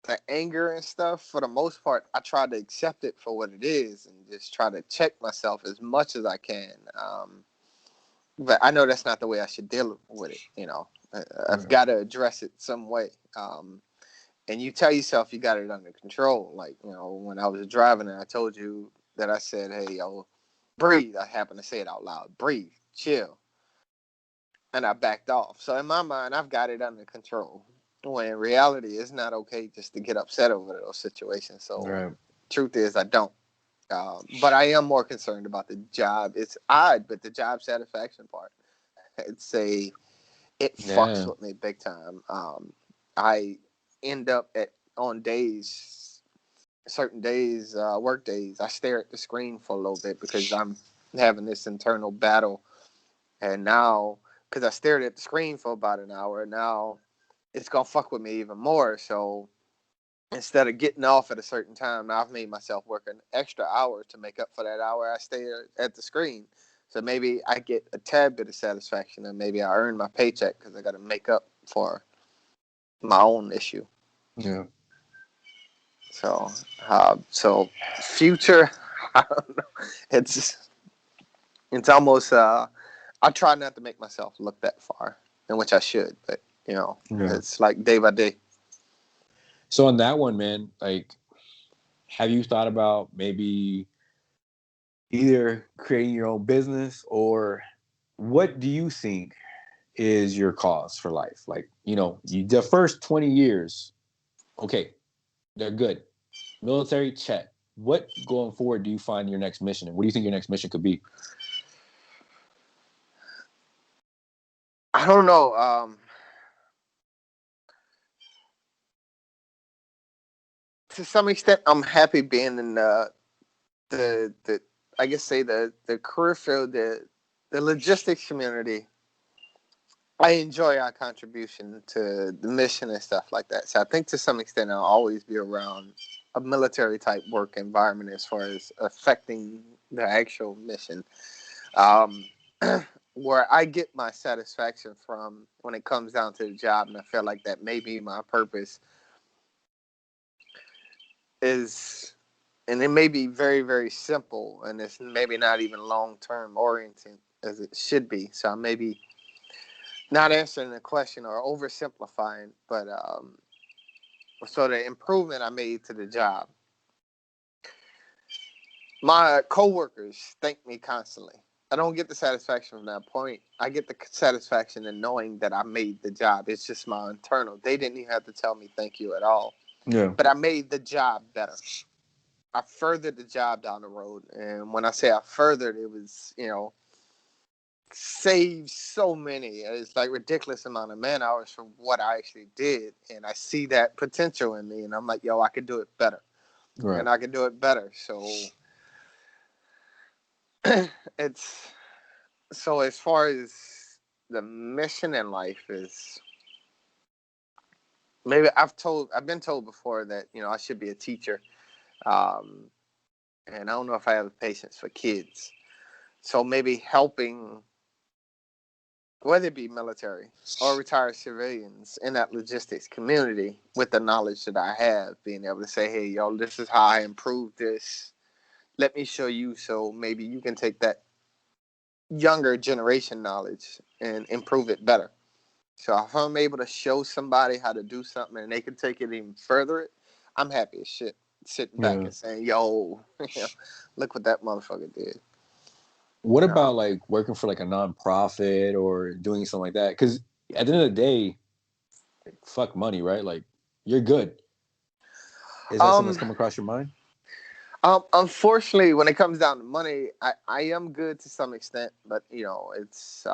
the anger and stuff. For the most part, I try to accept it for what it is and just try to check myself as much as I can. But I know that's not the way I should deal with it. I've Yeah. got to address it some way. And you tell yourself you got it under control. Like, when I was driving and I told you that, I said, hey, yo, breathe. I happened to say it out loud. Breathe, chill. And I backed off. So in my mind, I've got it under control. When in reality, it's not okay just to get upset over those situations. So Right. truth is, I don't. But I am more concerned about the job. It's odd, but the job satisfaction part, it fucks Yeah. with me big time. I end up on days, certain days, work days, I stare at the screen for a little bit because I'm having this internal battle. And now, because I stared at the screen for about an hour, now it's gonna fuck with me even more. So instead of getting off at a certain time, now I've made myself work an extra hour to make up for that hour I stay at the screen. So maybe I get a tad bit of satisfaction, and maybe I earn my paycheck because I got to make up for my own issue. Yeah. So future, I don't know. It's almost. I try not to make myself look that far, in which I should, but Yeah. it's like day by day. So on that one, man, like, have you thought about maybe either creating your own business, or what do you think is your cause for life? Like, the first 20 years, okay, they're good. Military, check. What going forward do you find your next mission? And what do you think your next mission could be? I don't know. To some extent, I'm happy being in the I guess say the career field, the logistics community. I enjoy our contribution to the mission and stuff like that. So I think to some extent I'll always be around a military type work environment as far as affecting the actual mission. Um, where I get my satisfaction from when it comes down to the job, and I feel like that may be my purpose, is, and it may be very, very simple, and it's maybe not even long term oriented as it should be. So I may be not answering the question or oversimplifying, but so the improvement I made to the job, my coworkers thank me constantly. I don't get the satisfaction from that point. I get the satisfaction in knowing that I made the job. It's just my internal. They didn't even have to tell me thank you at all. Yeah. But I made the job better. I furthered the job down the road. And when I say I furthered, it was, saved so many. It's like ridiculous amount of man hours from what I actually did. And I see that potential in me. And I'm like, yo, I could do it better. Right. And I can do it better. So it's so as far as the mission in life is, maybe I've been told before that I should be a teacher, um, and I don't know if I have the patience for kids. So maybe helping, whether it be military or retired civilians in that logistics community with the knowledge that I have, being able to say, hey, yo, this is how I improved this. Let me show you, so maybe you can take that younger generation knowledge and improve it better. So if I'm able to show somebody how to do something and they can take it even further, I'm happy as shit. Sitting back Yeah. and saying, "Yo, look what that motherfucker did." What about like working for like a nonprofit or doing something like that? Because at the end of the day, fuck money, right? Like, you're good. Is that something that's Um, come across your mind? Unfortunately, when it comes down to money, I am good to some extent, but it's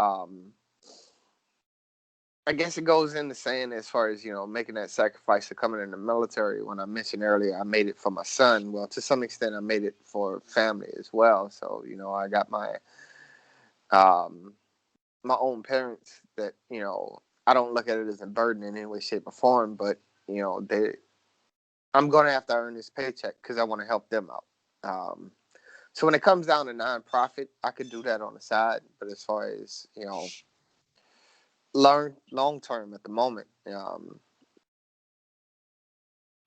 I guess it goes in the saying as far as making that sacrifice to coming in the military. When I mentioned earlier, I made it for my son. Well, to some extent, I made it for family as well. So I got um my own parents that I don't look at it as a burden in any way, shape, or form. But they I'm gonna have to earn this paycheck because I want to help them out. Um, so when it comes down to nonprofit, I could do that on the side. But as far as learn long term at the moment,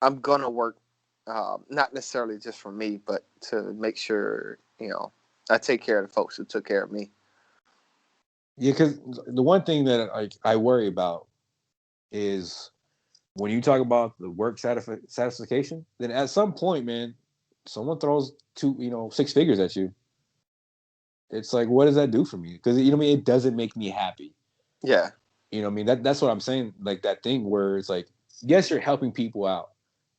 I'm gonna work, not necessarily just for me, but to make sure I take care of the folks who took care of me. Yeah, because the one thing that I worry about is when you talk about the work satisfaction, then at some point, man, someone throws six figures at you. It's like, what does that do for me? Because what I mean, it doesn't make me happy. Yeah. What I mean, that's what I'm saying. Like that thing where it's like, yes, you're helping people out,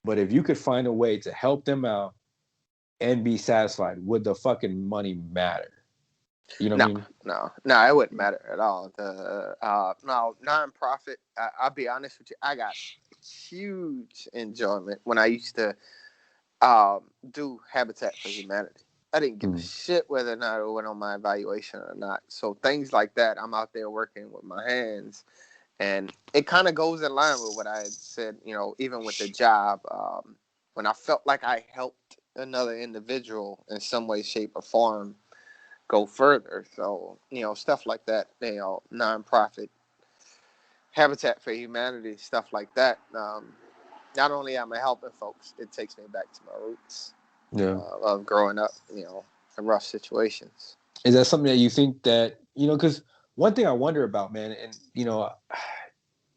but if you could find a way to help them out and be satisfied, would the fucking money matter? You know what No, I mean? no, it wouldn't matter at all. The no nonprofit. I'll be honest with you. I got huge enjoyment when I used to do Habitat for Humanity. I didn't give a Mm. shit whether or not it went on my evaluation or not. So things like that, I'm out there working with my hands, and it kind of goes in line with what I had said. Even with the job, when I felt like I helped another individual in some way, shape, or form go further. So stuff like that. Nonprofit, Habitat for Humanity, stuff like that. Not only am I helping folks, it takes me back to my roots Yeah. of growing up, in rough situations. Is that something that you think that Because one thing I wonder about, man, and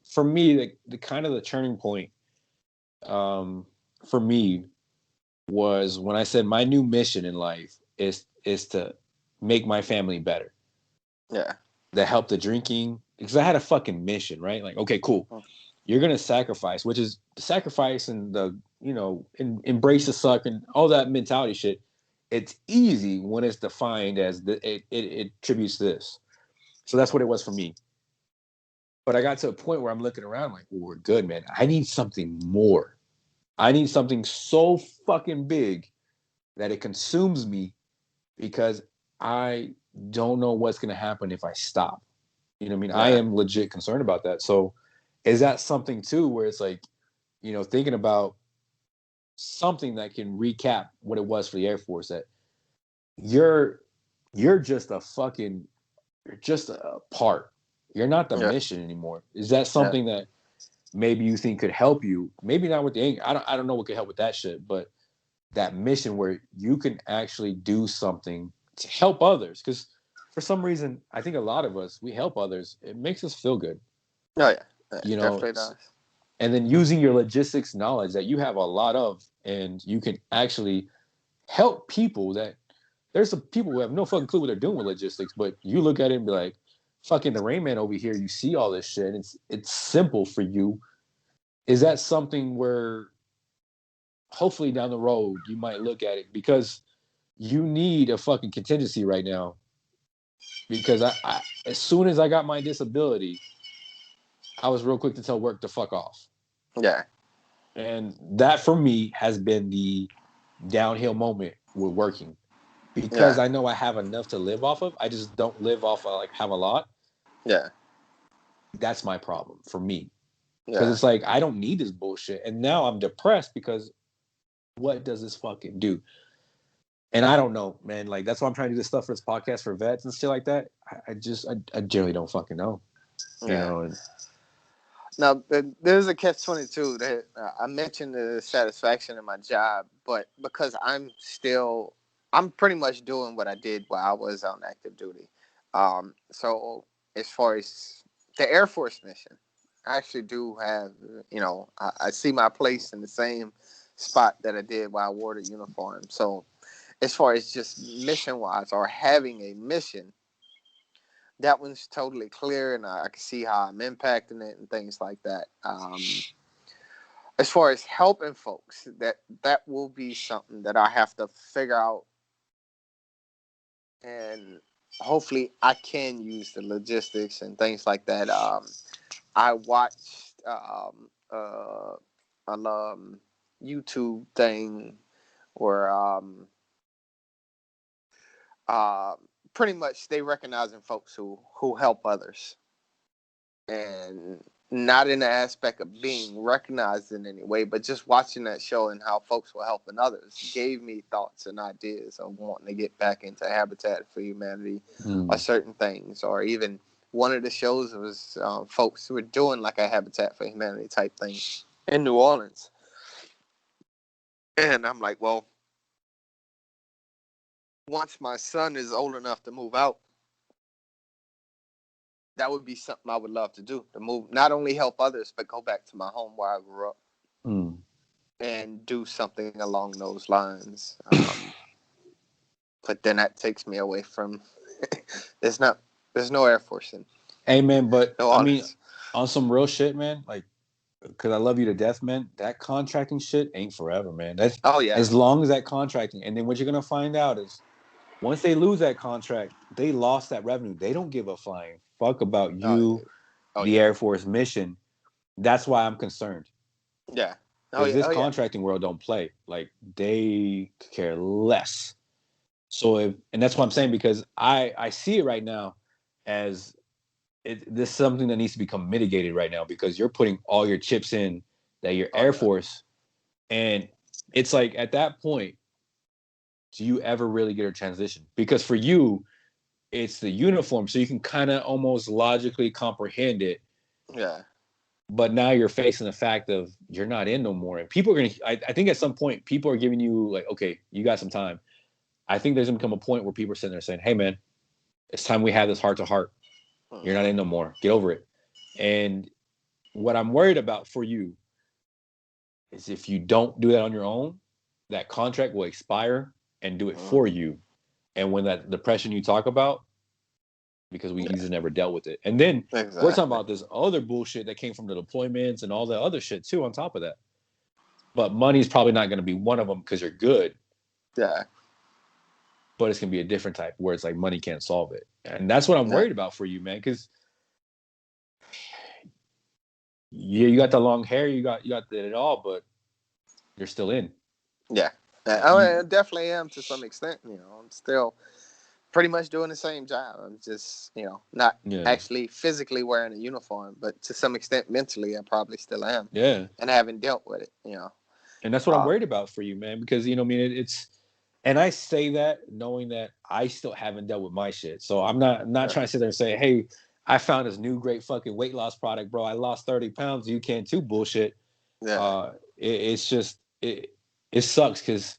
for me, the kind of the turning point, for me was when I said my new mission in life is to make my family better. Yeah. That help the drinking because I had a fucking mission, right? Like, okay, cool. You're gonna sacrifice, which is the sacrifice and the embrace the suck and all that mentality shit. It's easy when it's defined as it attributes this. So that's what it was for me. But I got to a point where I'm looking around like, well, we're good, man. I need something more. I need something so fucking big that it consumes me because I don't know what's going to happen if I stop. You know what I mean? I am legit concerned about that. So is that something too where it's like, thinking about something that can recap what it was for the Air Force that you're just you're just a part. You're not the mission anymore. Is that something that maybe you think could help you? Maybe not with the anger. I don't know what could help with that shit, but that mission where you can actually do something to help others. Because for some reason, I think a lot of us, we help others. It makes us feel good. Oh yeah, it definitely does. And then using your logistics knowledge that you have a lot of, and you can actually help people that there's some people who have no fucking clue what they're doing with logistics, but you look at it and be like, fucking the Rain Man over here, you see all this shit. It's simple for you. Is that something where hopefully down the road you might look at it because you need a fucking contingency right now? Because I as soon as I got my disability, I was real quick to tell work to fuck off. Yeah. And that for me has been the downhill moment with working. Because I know I have enough to live off of. I just don't live off of have a lot. Yeah. That's my problem for me. Because Yeah. it's like I don't need this bullshit. And now I'm depressed because what does this fucking do? And I don't know, man. Like that's why I'm trying to do this stuff for this podcast for vets and shit like that. I generally don't fucking know. Yeah. Now, there's a catch-22 that I mentioned the satisfaction in my job, but because I'm pretty much doing what I did while I was on active duty. So as far as the Air Force mission, I actually do have, I see my place in the same spot that I did while I wore the uniform. So as far as just mission-wise or having a mission, that one's totally clear, and I can see how I'm impacting it and things like that. As far as helping folks, that will be something that I have to figure out, and hopefully I can use the logistics and things like that. I watched a YouTube thing where uh, pretty much they recognizing folks who help others, and not in the aspect of being recognized in any way, but just watching that show and how folks were helping others gave me thoughts and ideas of wanting to get back into Habitat for Humanity or certain things. Or even one of the shows was folks who were doing like a Habitat for Humanity type thing in New Orleans. And I'm like, well, once my son is old enough to move out, that would be something I would love to do. To move, not only help others, but go back to my home where I grew up and do something along those lines. But then that takes me away from. There's no Air Force in. Hey man, but I mean, on some real shit, man. Like, because I love you to death, man. That contracting shit ain't forever, man. That's as long as that contracting, and then what you're gonna find out is once they lose that contract, they lost that revenue. They don't give a flying fuck about you, the Air Force mission. That's why I'm concerned. Yeah. Because this contracting world don't play. Like, they care less. So, and that's what I'm saying, because I see it right now as this is something that needs to become mitigated right now, because you're putting all your chips in that you're Air Force. And it's like, at that point, do you ever really get a transition? Because for you, it's the uniform, so you can kind of almost logically comprehend it. Yeah. But now you're facing the fact of you're not in no more. And people are going to, I think at some point, people are giving you like, okay, you got some time. I think there's going to come a point where people are sitting there saying, hey, man, it's time we have this heart to heart. You're not in no more. Get over it. And what I'm worried about for you is if you don't do that on your own, that contract will expire and do it for you. And when that depression you talk about, because we Yeah. just never dealt with it. And then we're talking Exactly. about this other bullshit that came from the deployments and all the other shit too on top of that. But money's probably not going to be one of them because you're good. Yeah. But it's going to be a different type where it's like money can't solve it. And that's what I'm Yeah. worried about for you, man. Because yeah, you got the long hair, you got it all, but you're still in. Yeah. Like I you, definitely am to some extent. I'm still pretty much doing the same job. I'm just, not yeah, actually physically wearing a uniform, but to some extent mentally, I probably still am, yeah. and I haven't dealt with it. And that's what I'm Um, worried about for you, man. Because I mean, it's, and I say that knowing that I still haven't dealt with my shit. So I'm not yeah, trying to sit there and say, hey, I found this new great fucking weight loss product, bro. I lost 30 pounds. You can too, bullshit. yeah, It's just it sucks because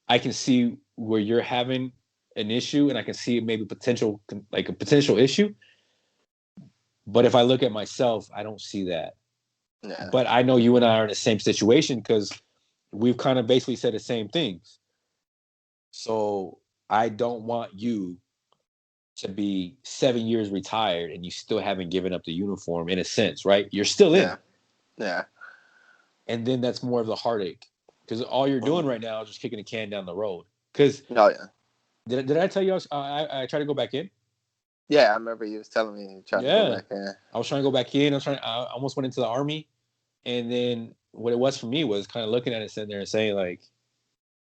I can see where you're having an issue, and I can see maybe potential like a potential issue. But if I look at myself, I don't see that. yeah, But I know you and I are in the same situation because we've kind of basically said the same things. So I don't want you to be 7 years retired and you still haven't given up the uniform in a sense, right? You're still in. yeah, yeah. And then that's more of the heartache because all you're doing Mhm. right now is just kicking a can down the road. Because Oh yeah, did I tell you I tried to go back in? yeah. I remember you was telling me you trying to go Yeah. back in. I was trying to go back in. I almost went into the army. And then what it was for me was kind of looking at it, sitting there and saying, like,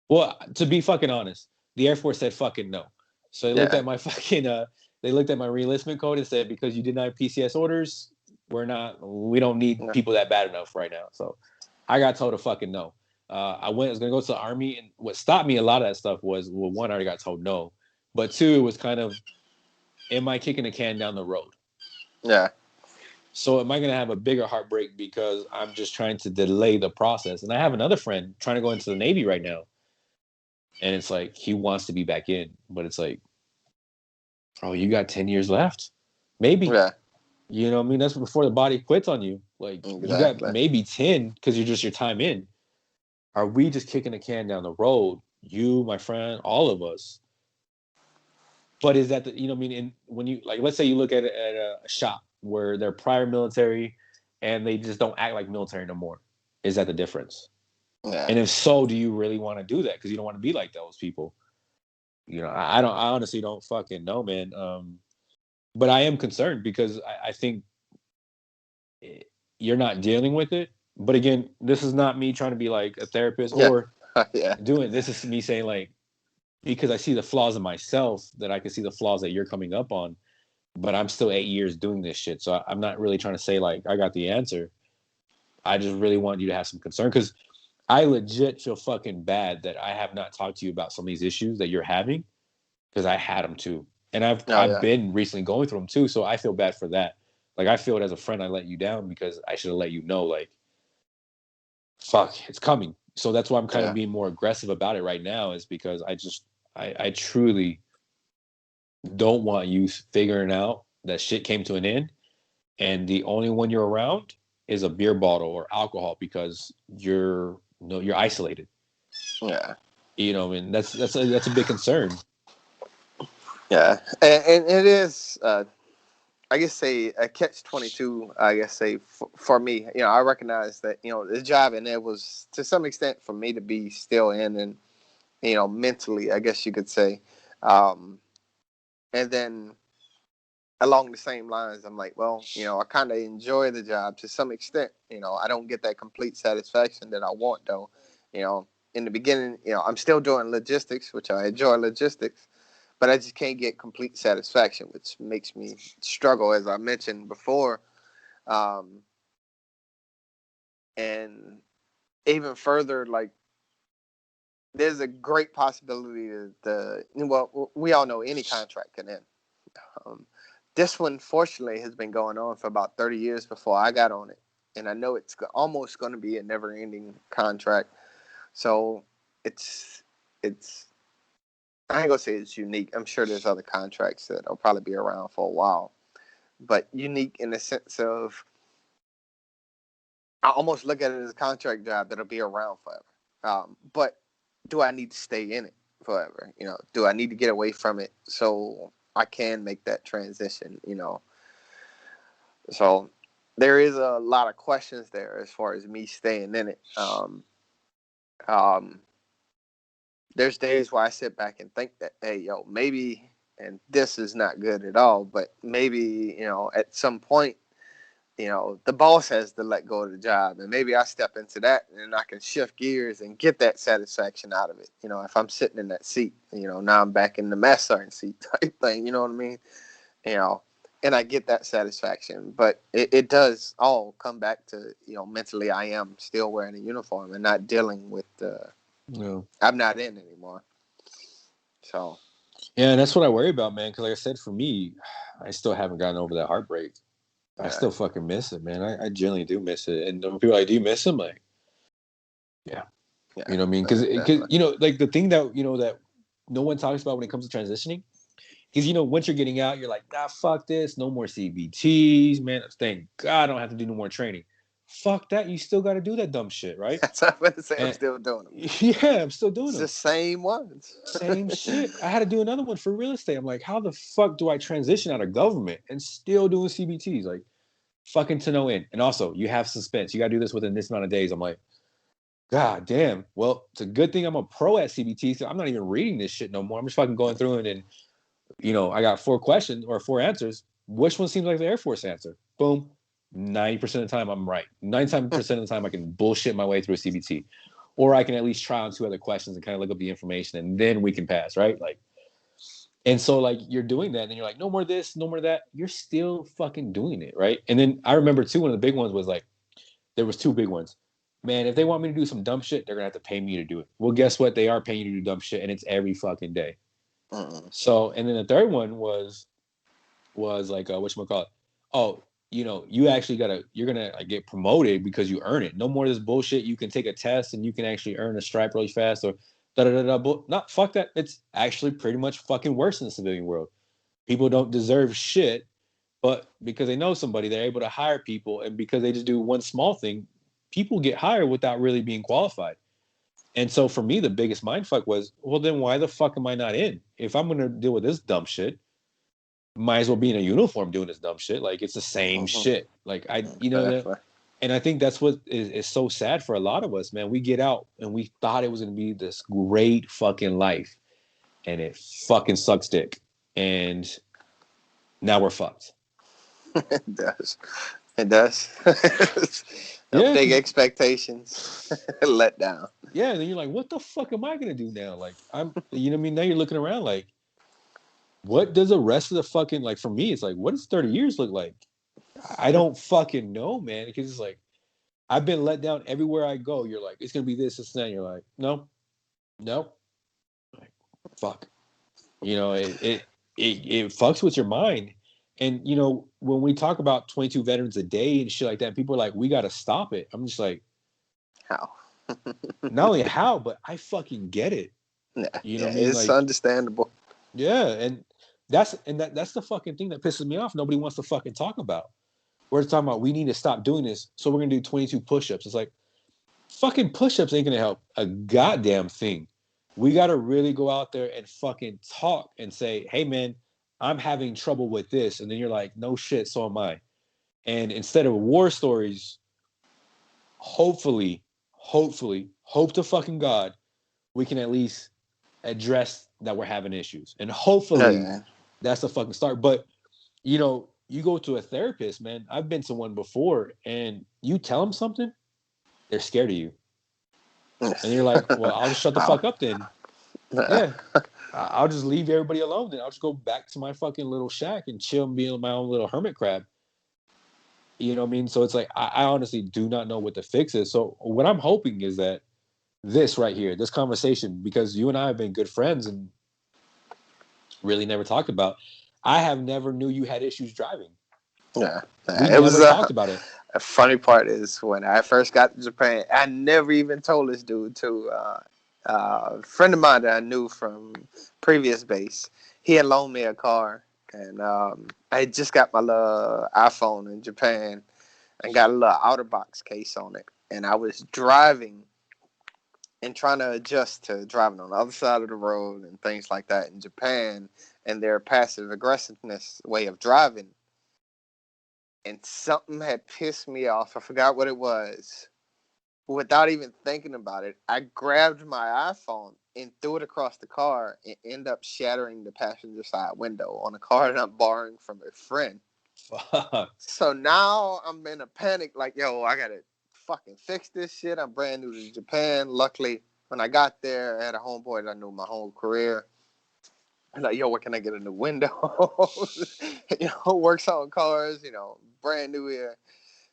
well, to be fucking honest, the Air Force said fucking no. So they looked Yeah, at my fucking they looked at my reenlistment code and said, because you denied PCS orders, we don't need yeah, people that bad enough right now. So I got told to fucking no. I was gonna go to the army, and what stopped me a lot of that stuff was, well, one, I already got told no, but two, it was kind of, am I kicking the can down the road? yeah. So am I going to have a bigger heartbreak because I'm just trying to delay the process? And I have another friend trying to go into the Navy right now, and it's like he wants to be back in, but it's like, oh, you got 10 years left, maybe. Yeah, You know what I mean? That's before the body quits on you. Like you got exactly. maybe 10 because you're just your time in. Are we just kicking the can down the road? You, my friend, all of us. But is that the, I mean? And when you, like, let's say you look at a shop where they're prior military and they just don't act like military no more. Is that the difference? Yeah, And if so, do you really want to do that? Because you don't want to be like those people. I don't. I honestly don't fucking know, man. But I am concerned because I think you're not dealing with it. But again, this is not me trying to be like a therapist yeah, or yeah, doing. This is me saying, like, because I see the flaws in myself, that I can see the flaws that you're coming up on. But I'm still 8 years doing this shit, so I'm not really trying to say like I got the answer. I just really want you to have some concern because I legit feel fucking bad that I have not talked to you about some of these issues that you're having because I had them too, and I've oh I've yeah, been recently going through them too. So I feel bad for that. Like I feel it as a friend, I let you down because I should have let you know, like, fuck, it's coming. So that's why I'm kind of yeah, being more aggressive about it right now, is because I truly don't want you figuring out that shit came to an end, and the only one you're around is a beer bottle or alcohol because you're isolated. yeah, And that's a big concern. yeah. And it is. I guess say a catch-22. I guess say for me, I recognize that the job and it was to some extent for me to be still in and mentally, I guess you could say, um, and then along the same lines, I'm like, well, I kind of enjoy the job to some extent. I don't get that complete satisfaction that I want though. In the beginning, I'm still doing logistics, which I enjoy logistics, but I just can't get complete satisfaction, which makes me struggle, as I mentioned before. Um, and even further, like there's a great possibility that well, we all know any contract can end. Um, this one, fortunately, has been going on for about 30 years before I got on it, and I know it's almost going to be a never-ending contract. So it's I ain't gonna say it's unique. I'm sure there's other contracts that'll probably be around for a while, but unique in the sense of I almost look at it as a contract job that'll be around forever. But do I need to stay in it? forever? Do I need to get away from it so I can make that transition? So there is a lot of questions there as far as me staying in it. Um, there's days where I sit back and think that, hey, yo, maybe, and this is not good at all, but maybe, at some point, the boss has to let go of the job, and maybe I step into that and I can shift gears and get that satisfaction out of it. If I'm sitting in that seat, now I'm back in the mass sergeant seat type thing, you know what I mean? You know, and I get that satisfaction, but it does all come back to, mentally I am still wearing a uniform and not dealing with No. I'm not in anymore. So. Yeah, and that's what I worry about, man. Because like I said, for me, I still haven't gotten over that heartbreak. I still fucking miss it, man. I genuinely do miss it. And when people are like, do you miss him? Like, yeah. You know what I mean? Because like the thing that that no one talks about when it comes to transitioning, because once you're getting out, you're like, nah, fuck this, no more CBTs, man. Thank God I don't have to do no more training. Fuck that, you still got to do that dumb shit, right? That's what I'm going to say. I'm still doing them. Yeah, I'm still doing it's them. The same ones. Same shit. I had to do another one for real estate. I'm like, how the fuck do I transition out of government and still doing CBTs? Like, fucking to no end. And also, you have suspense. You got to do this within this amount of days. I'm like, God damn. Well, it's a good thing I'm a pro at CBT. So I'm not even reading this shit no more. I'm just fucking going through it and, I got 4 questions or 4 answers. Which one seems like the Air Force answer? Boom. 90% of the time, I'm right. 97% of the time, I can bullshit my way through a CBT. Or I can at least try on 2 other questions and kind of look up the information and then we can pass, right? Like, and so like you're doing that and you're like, no more this, no more that. You're still fucking doing it, right? And then I remember too, one of the big ones was like, there was 2 big ones. Man, if they want me to do some dumb shit, they're gonna have to pay me to do it. Well, guess what? They are paying you to do dumb shit, and it's every fucking day. So, and then the third one was like whatchamacallit? Oh, you actually you're gonna like, get promoted because you earn it. No more of this bullshit. You can take a test and you can actually earn a stripe really fast or da da da da. Not fuck that. It's actually pretty much fucking worse in the civilian world. People don't deserve shit, but because they know somebody, they're able to hire people, and because they just do one small thing, people get hired without really being qualified. And so for me, the biggest mindfuck was, well, then why the fuck am I not in? If I'm gonna deal with this dumb shit, might as well be in a uniform doing this dumb shit. Like it's the same shit. Like and I think that's what is so sad for a lot of us, man. We get out and we thought it was gonna be this great fucking life, and it fucking sucks dick. And now we're fucked. It does. It does. Big expectations, let down. Yeah, and then you're like, what the fuck am I gonna do now? Like you know what I mean? Now you're looking around like, what does the rest of the fucking, like, for me, it's like, what does 30 years look like? I don't fucking know, man. Because it's like, I've been let down everywhere I go. You're like, it's gonna be this, and that. You're like, no. Like, fuck. It fucks with your mind. And when we talk about 22 veterans a day and shit like that, people are like, we gotta stop it. I'm just like, how? Not only how, but I fucking get it. Yeah, what I mean? It's like, understandable. Yeah, and that's the fucking thing that pisses me off. Nobody wants to fucking talk about. We're talking about we need to stop doing this, so we're gonna do 22 push-ups. It's like, fucking push-ups ain't gonna help a goddamn thing. We gotta really go out there and fucking talk and say, hey man, I'm having trouble with this. And then you're like, no shit, so am I. And instead of war stories, hopefully, hope to fucking God, we can at least address that we're having issues. And hopefully that's the fucking start. But you go to a therapist, man. I've been to one before, and you tell them something, they're scared of you. And you're like, well, I'll just shut the fuck up then. Yeah. I'll just leave everybody alone then. I'll just go back to my fucking little shack and chill and be my own little hermit crab. You know what I mean? So it's like, I honestly do not know what the fix is. So what I'm hoping is that this right here, this conversation, because you and I have been good friends and really never talked about, I have never knew you had issues driving. Yeah. We never talked about it. A funny part is when I first got to Japan, I never even told this dude to a friend of mine that I knew from previous base. He had loaned me a car, and I just got my little iPhone in Japan and got a little outer box case on it. And I was driving and trying to adjust to driving on the other side of the road and things like that in Japan and their passive aggressiveness way of driving. And something had pissed me off. I forgot what it was. Without even thinking about it, I grabbed my iPhone and threw it across the car and ended up shattering the passenger side window on a car that I'm borrowing from a friend. Fuck. So now I'm in a panic, like, yo, I gotta fucking fix this shit. I'm brand new to Japan. Luckily, when I got there, I had a homeboy that I knew my whole career. I'm like, yo, where can I get a new window? Works on cars, brand new here.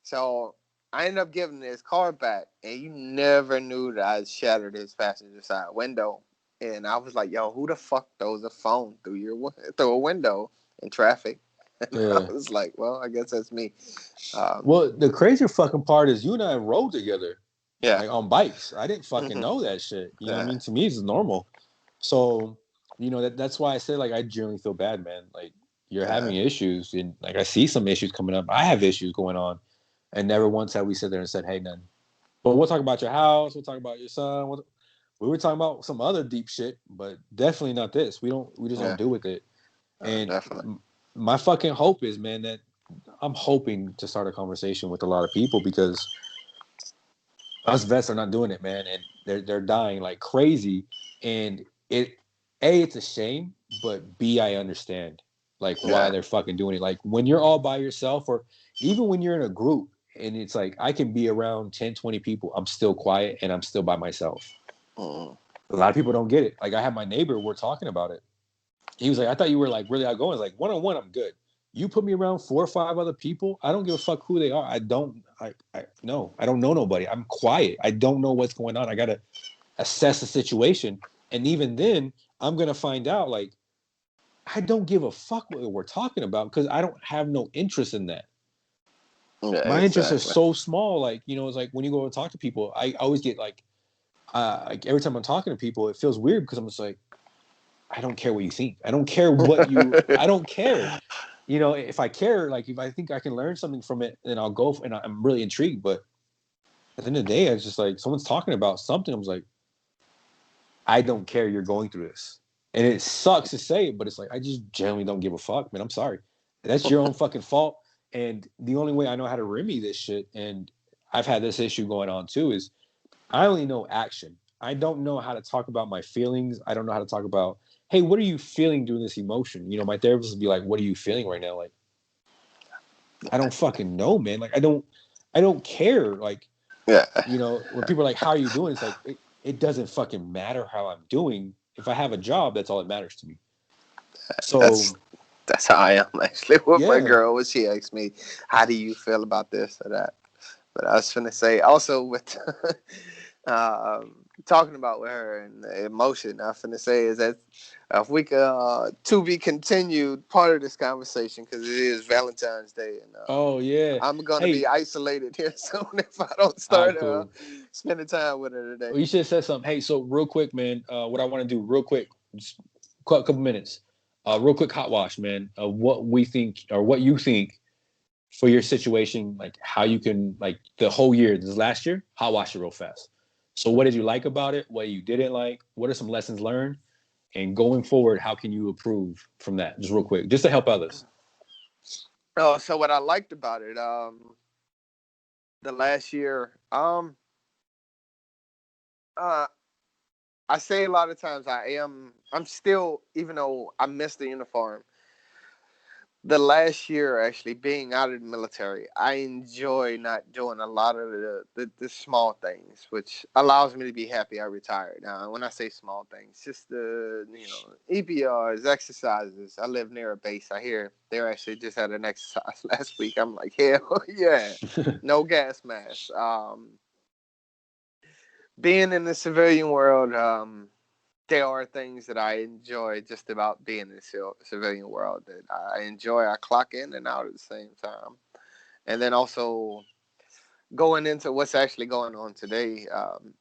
So I ended up giving his car back, and you never knew that I shattered his passenger side window. And I was like, yo, who the fuck throws a phone through a window in traffic? And I Yeah. was like, well, I guess that's me. Well, the crazy fucking part is you and I rode together, Yeah. like on bikes. I didn't fucking Mm-hmm. know that shit. You know what I Yeah. mean? To me, it's normal. So, that's why I said like I genuinely feel bad, man. Like you're Yeah. having issues, and like I see some issues coming up. I have issues going on, and never once have we sit there and said, "Hey, none." But we'll talk about your house. We'll talk about your son. We were talking about some other deep shit, but definitely not this. We just don't Yeah. do with it. And Definitely. my fucking hope is, man, that I'm hoping to start a conversation with a lot of people because us vets are not doing it, man, and they're dying like crazy. And it's a shame, but B, I understand like why Yeah. they're fucking doing it. Like when you're all by yourself, or even when you're in a group, and it's like I can be around 10, 20 people, I'm still quiet and I'm still by myself. Mm. A lot of people don't get it. Like I had my neighbor, we're talking about it. He was like, I thought you were like really outgoing. I was like, one on one, I'm good. You put me around 4 or 5 other people, I don't give a fuck who they are. I don't know nobody. I'm quiet. I don't know what's going on. I gotta assess the situation. And even then, I'm gonna find out like I don't give a fuck what we're talking about because I don't have no interest in that. Yeah. My interests are Exactly. so small. Like, it's like when you go and talk to people, I always get like every time I'm talking to people, it feels weird because I'm just like, I don't care what you think. I don't care what I don't care. If I care, like if I think I can learn something from it, then I'll go and I'm really intrigued. But at the end of the day, it's just like someone's talking about something. I was like, I don't care you're going through this. And it sucks to say it, but it's like, I just generally don't give a fuck, man. I'm sorry. That's your own fucking fault. And the only way I know how to remedy this shit, and I've had this issue going on too, is I only know action. I don't know how to talk about my feelings. I don't know how to talk about, hey, what are you feeling during this emotion? My therapist would be like, what are you feeling right now? Like, I don't fucking know, man. Like, I don't care. Like, Yeah. when people are like, how are you doing? It's like, it doesn't fucking matter how I'm doing. If I have a job, that's all that matters to me. So, That's how I am actually with my yeah. girl when she asks me, "How do you feel about this or that?" But I was gonna say also with talking about with her and the emotion, I was gonna say is that if we could to be continued part of this conversation because it is Valentine's Day and Oh, yeah. I'm gonna be Hey, isolated here soon if I don't all right, start cool. spending time with her today. Well, you should have said something. Hey, so real quick, man, what I want to do real quick, just a couple minutes, real quick hot wash, man, what we think or what you think for your situation, like how you can, like the whole year, this last year, hot wash it real fast. So what did you like about it? What you didn't like? What are some lessons learned? And going forward, how can you improve from that? Just real quick, just to help others. Oh, so what I liked about it, the last year, uh, I say a lot of times I'm still, even though I miss the uniform, the last year actually being out of the military, I enjoy not doing a lot of the small things, which allows me to be happy I retired. Now, when I say small things, just the, EPRs, exercises. I live near a base. I hear they actually just had an exercise last week. I'm like, hell yeah. No gas mask. Being in the civilian world, there are things that I enjoy just about being in the civilian world that I enjoy. I clock in and out at the same time. And then also going into what's actually going on today,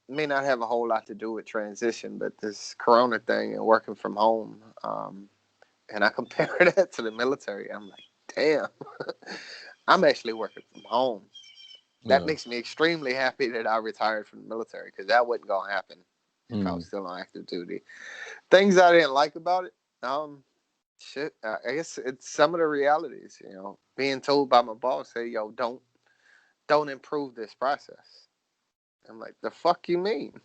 may not have a whole lot to do with transition, but this Corona thing and working from home. And I compare that to the military. I'm like, damn, I'm actually working from home. That Yeah. makes me extremely happy that I retired from the military because that wasn't going to happen. if I was still on active duty. Things I didn't like about it. Shit. I guess it's some of the realities. Being told by my boss, "Hey, yo, don't improve this process." I'm like, the fuck you mean?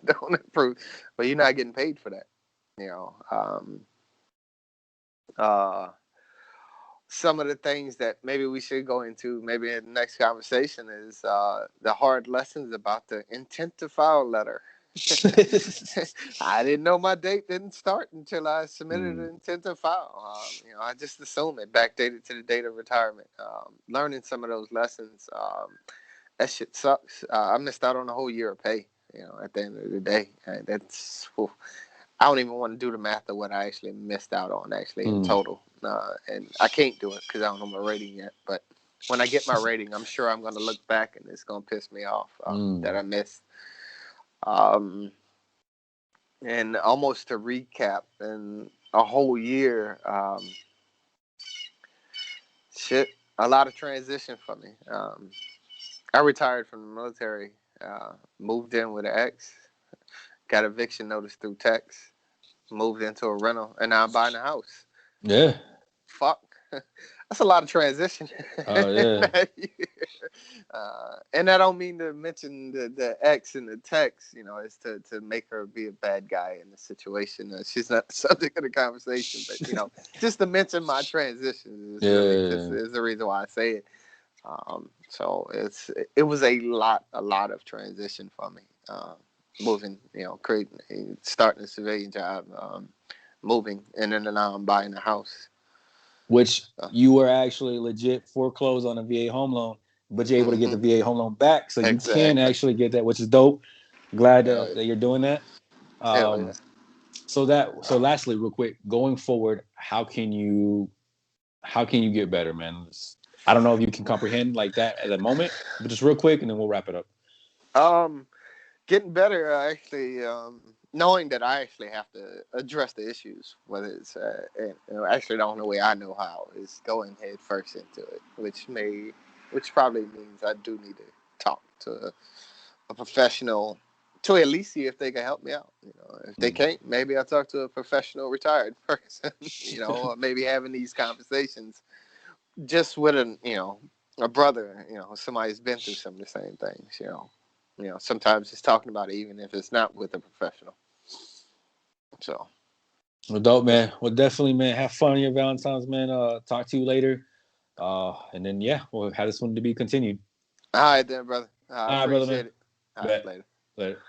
Don't improve. But you're not getting paid for that. You know. Some of the things that maybe we should go into maybe in the next conversation is the hard lessons about the intent to file letter. I didn't know my date didn't start until I submitted an intent to file. I just assumed it backdated to the date of retirement. Learning some of those lessons, that shit sucks. I missed out on a whole year of pay. At the end of the day, I don't even want to do the math of what I actually missed out on in total. And I can't do it because I don't know my rating yet. But when I get my rating, I'm sure I'm going to look back and it's going to piss me off that I missed. And almost to recap, in a whole year, a lot of transition for me. I retired from the military, moved in with an ex, got eviction notice through text, moved into a rental, and now I'm buying a house. Yeah. Fuck. That's a lot of transition. Oh, yeah. And I don't mean to mention the ex in the text, is to make her be a bad guy in the situation. She's not the subject of the conversation, but, just to mention my transition is is the reason why I say it. So it was a lot of transition for me. Moving, starting a civilian job, moving, and then now I'm buying a house. Which you were actually legit foreclosed on a VA home loan, but you're able to get the VA home loan back, so you can actually get that, which is dope. Glad that you're doing that. So lastly, real quick, going forward, how can you get better, man? I don't know if you can comprehend like that at the moment, but just real quick, and then we'll wrap it up. Getting better, actually, knowing that I actually have to address the issues, whether it's actually the only way I know how is going head first into it, which probably means I do need to talk to a professional to at least see if they can help me out. If they can't, maybe I'll talk to a professional retired person. Or maybe having these conversations just with a brother. Somebody who's been through some of the same things. Sometimes just talking about it, even if it's not with a professional. So. Well, dope, man. Well, definitely, man. Have fun on your Valentine's, man. Talk to you later. And then, we'll have this one to be continued. All right, then, brother. I appreciate it. All right, later. Later.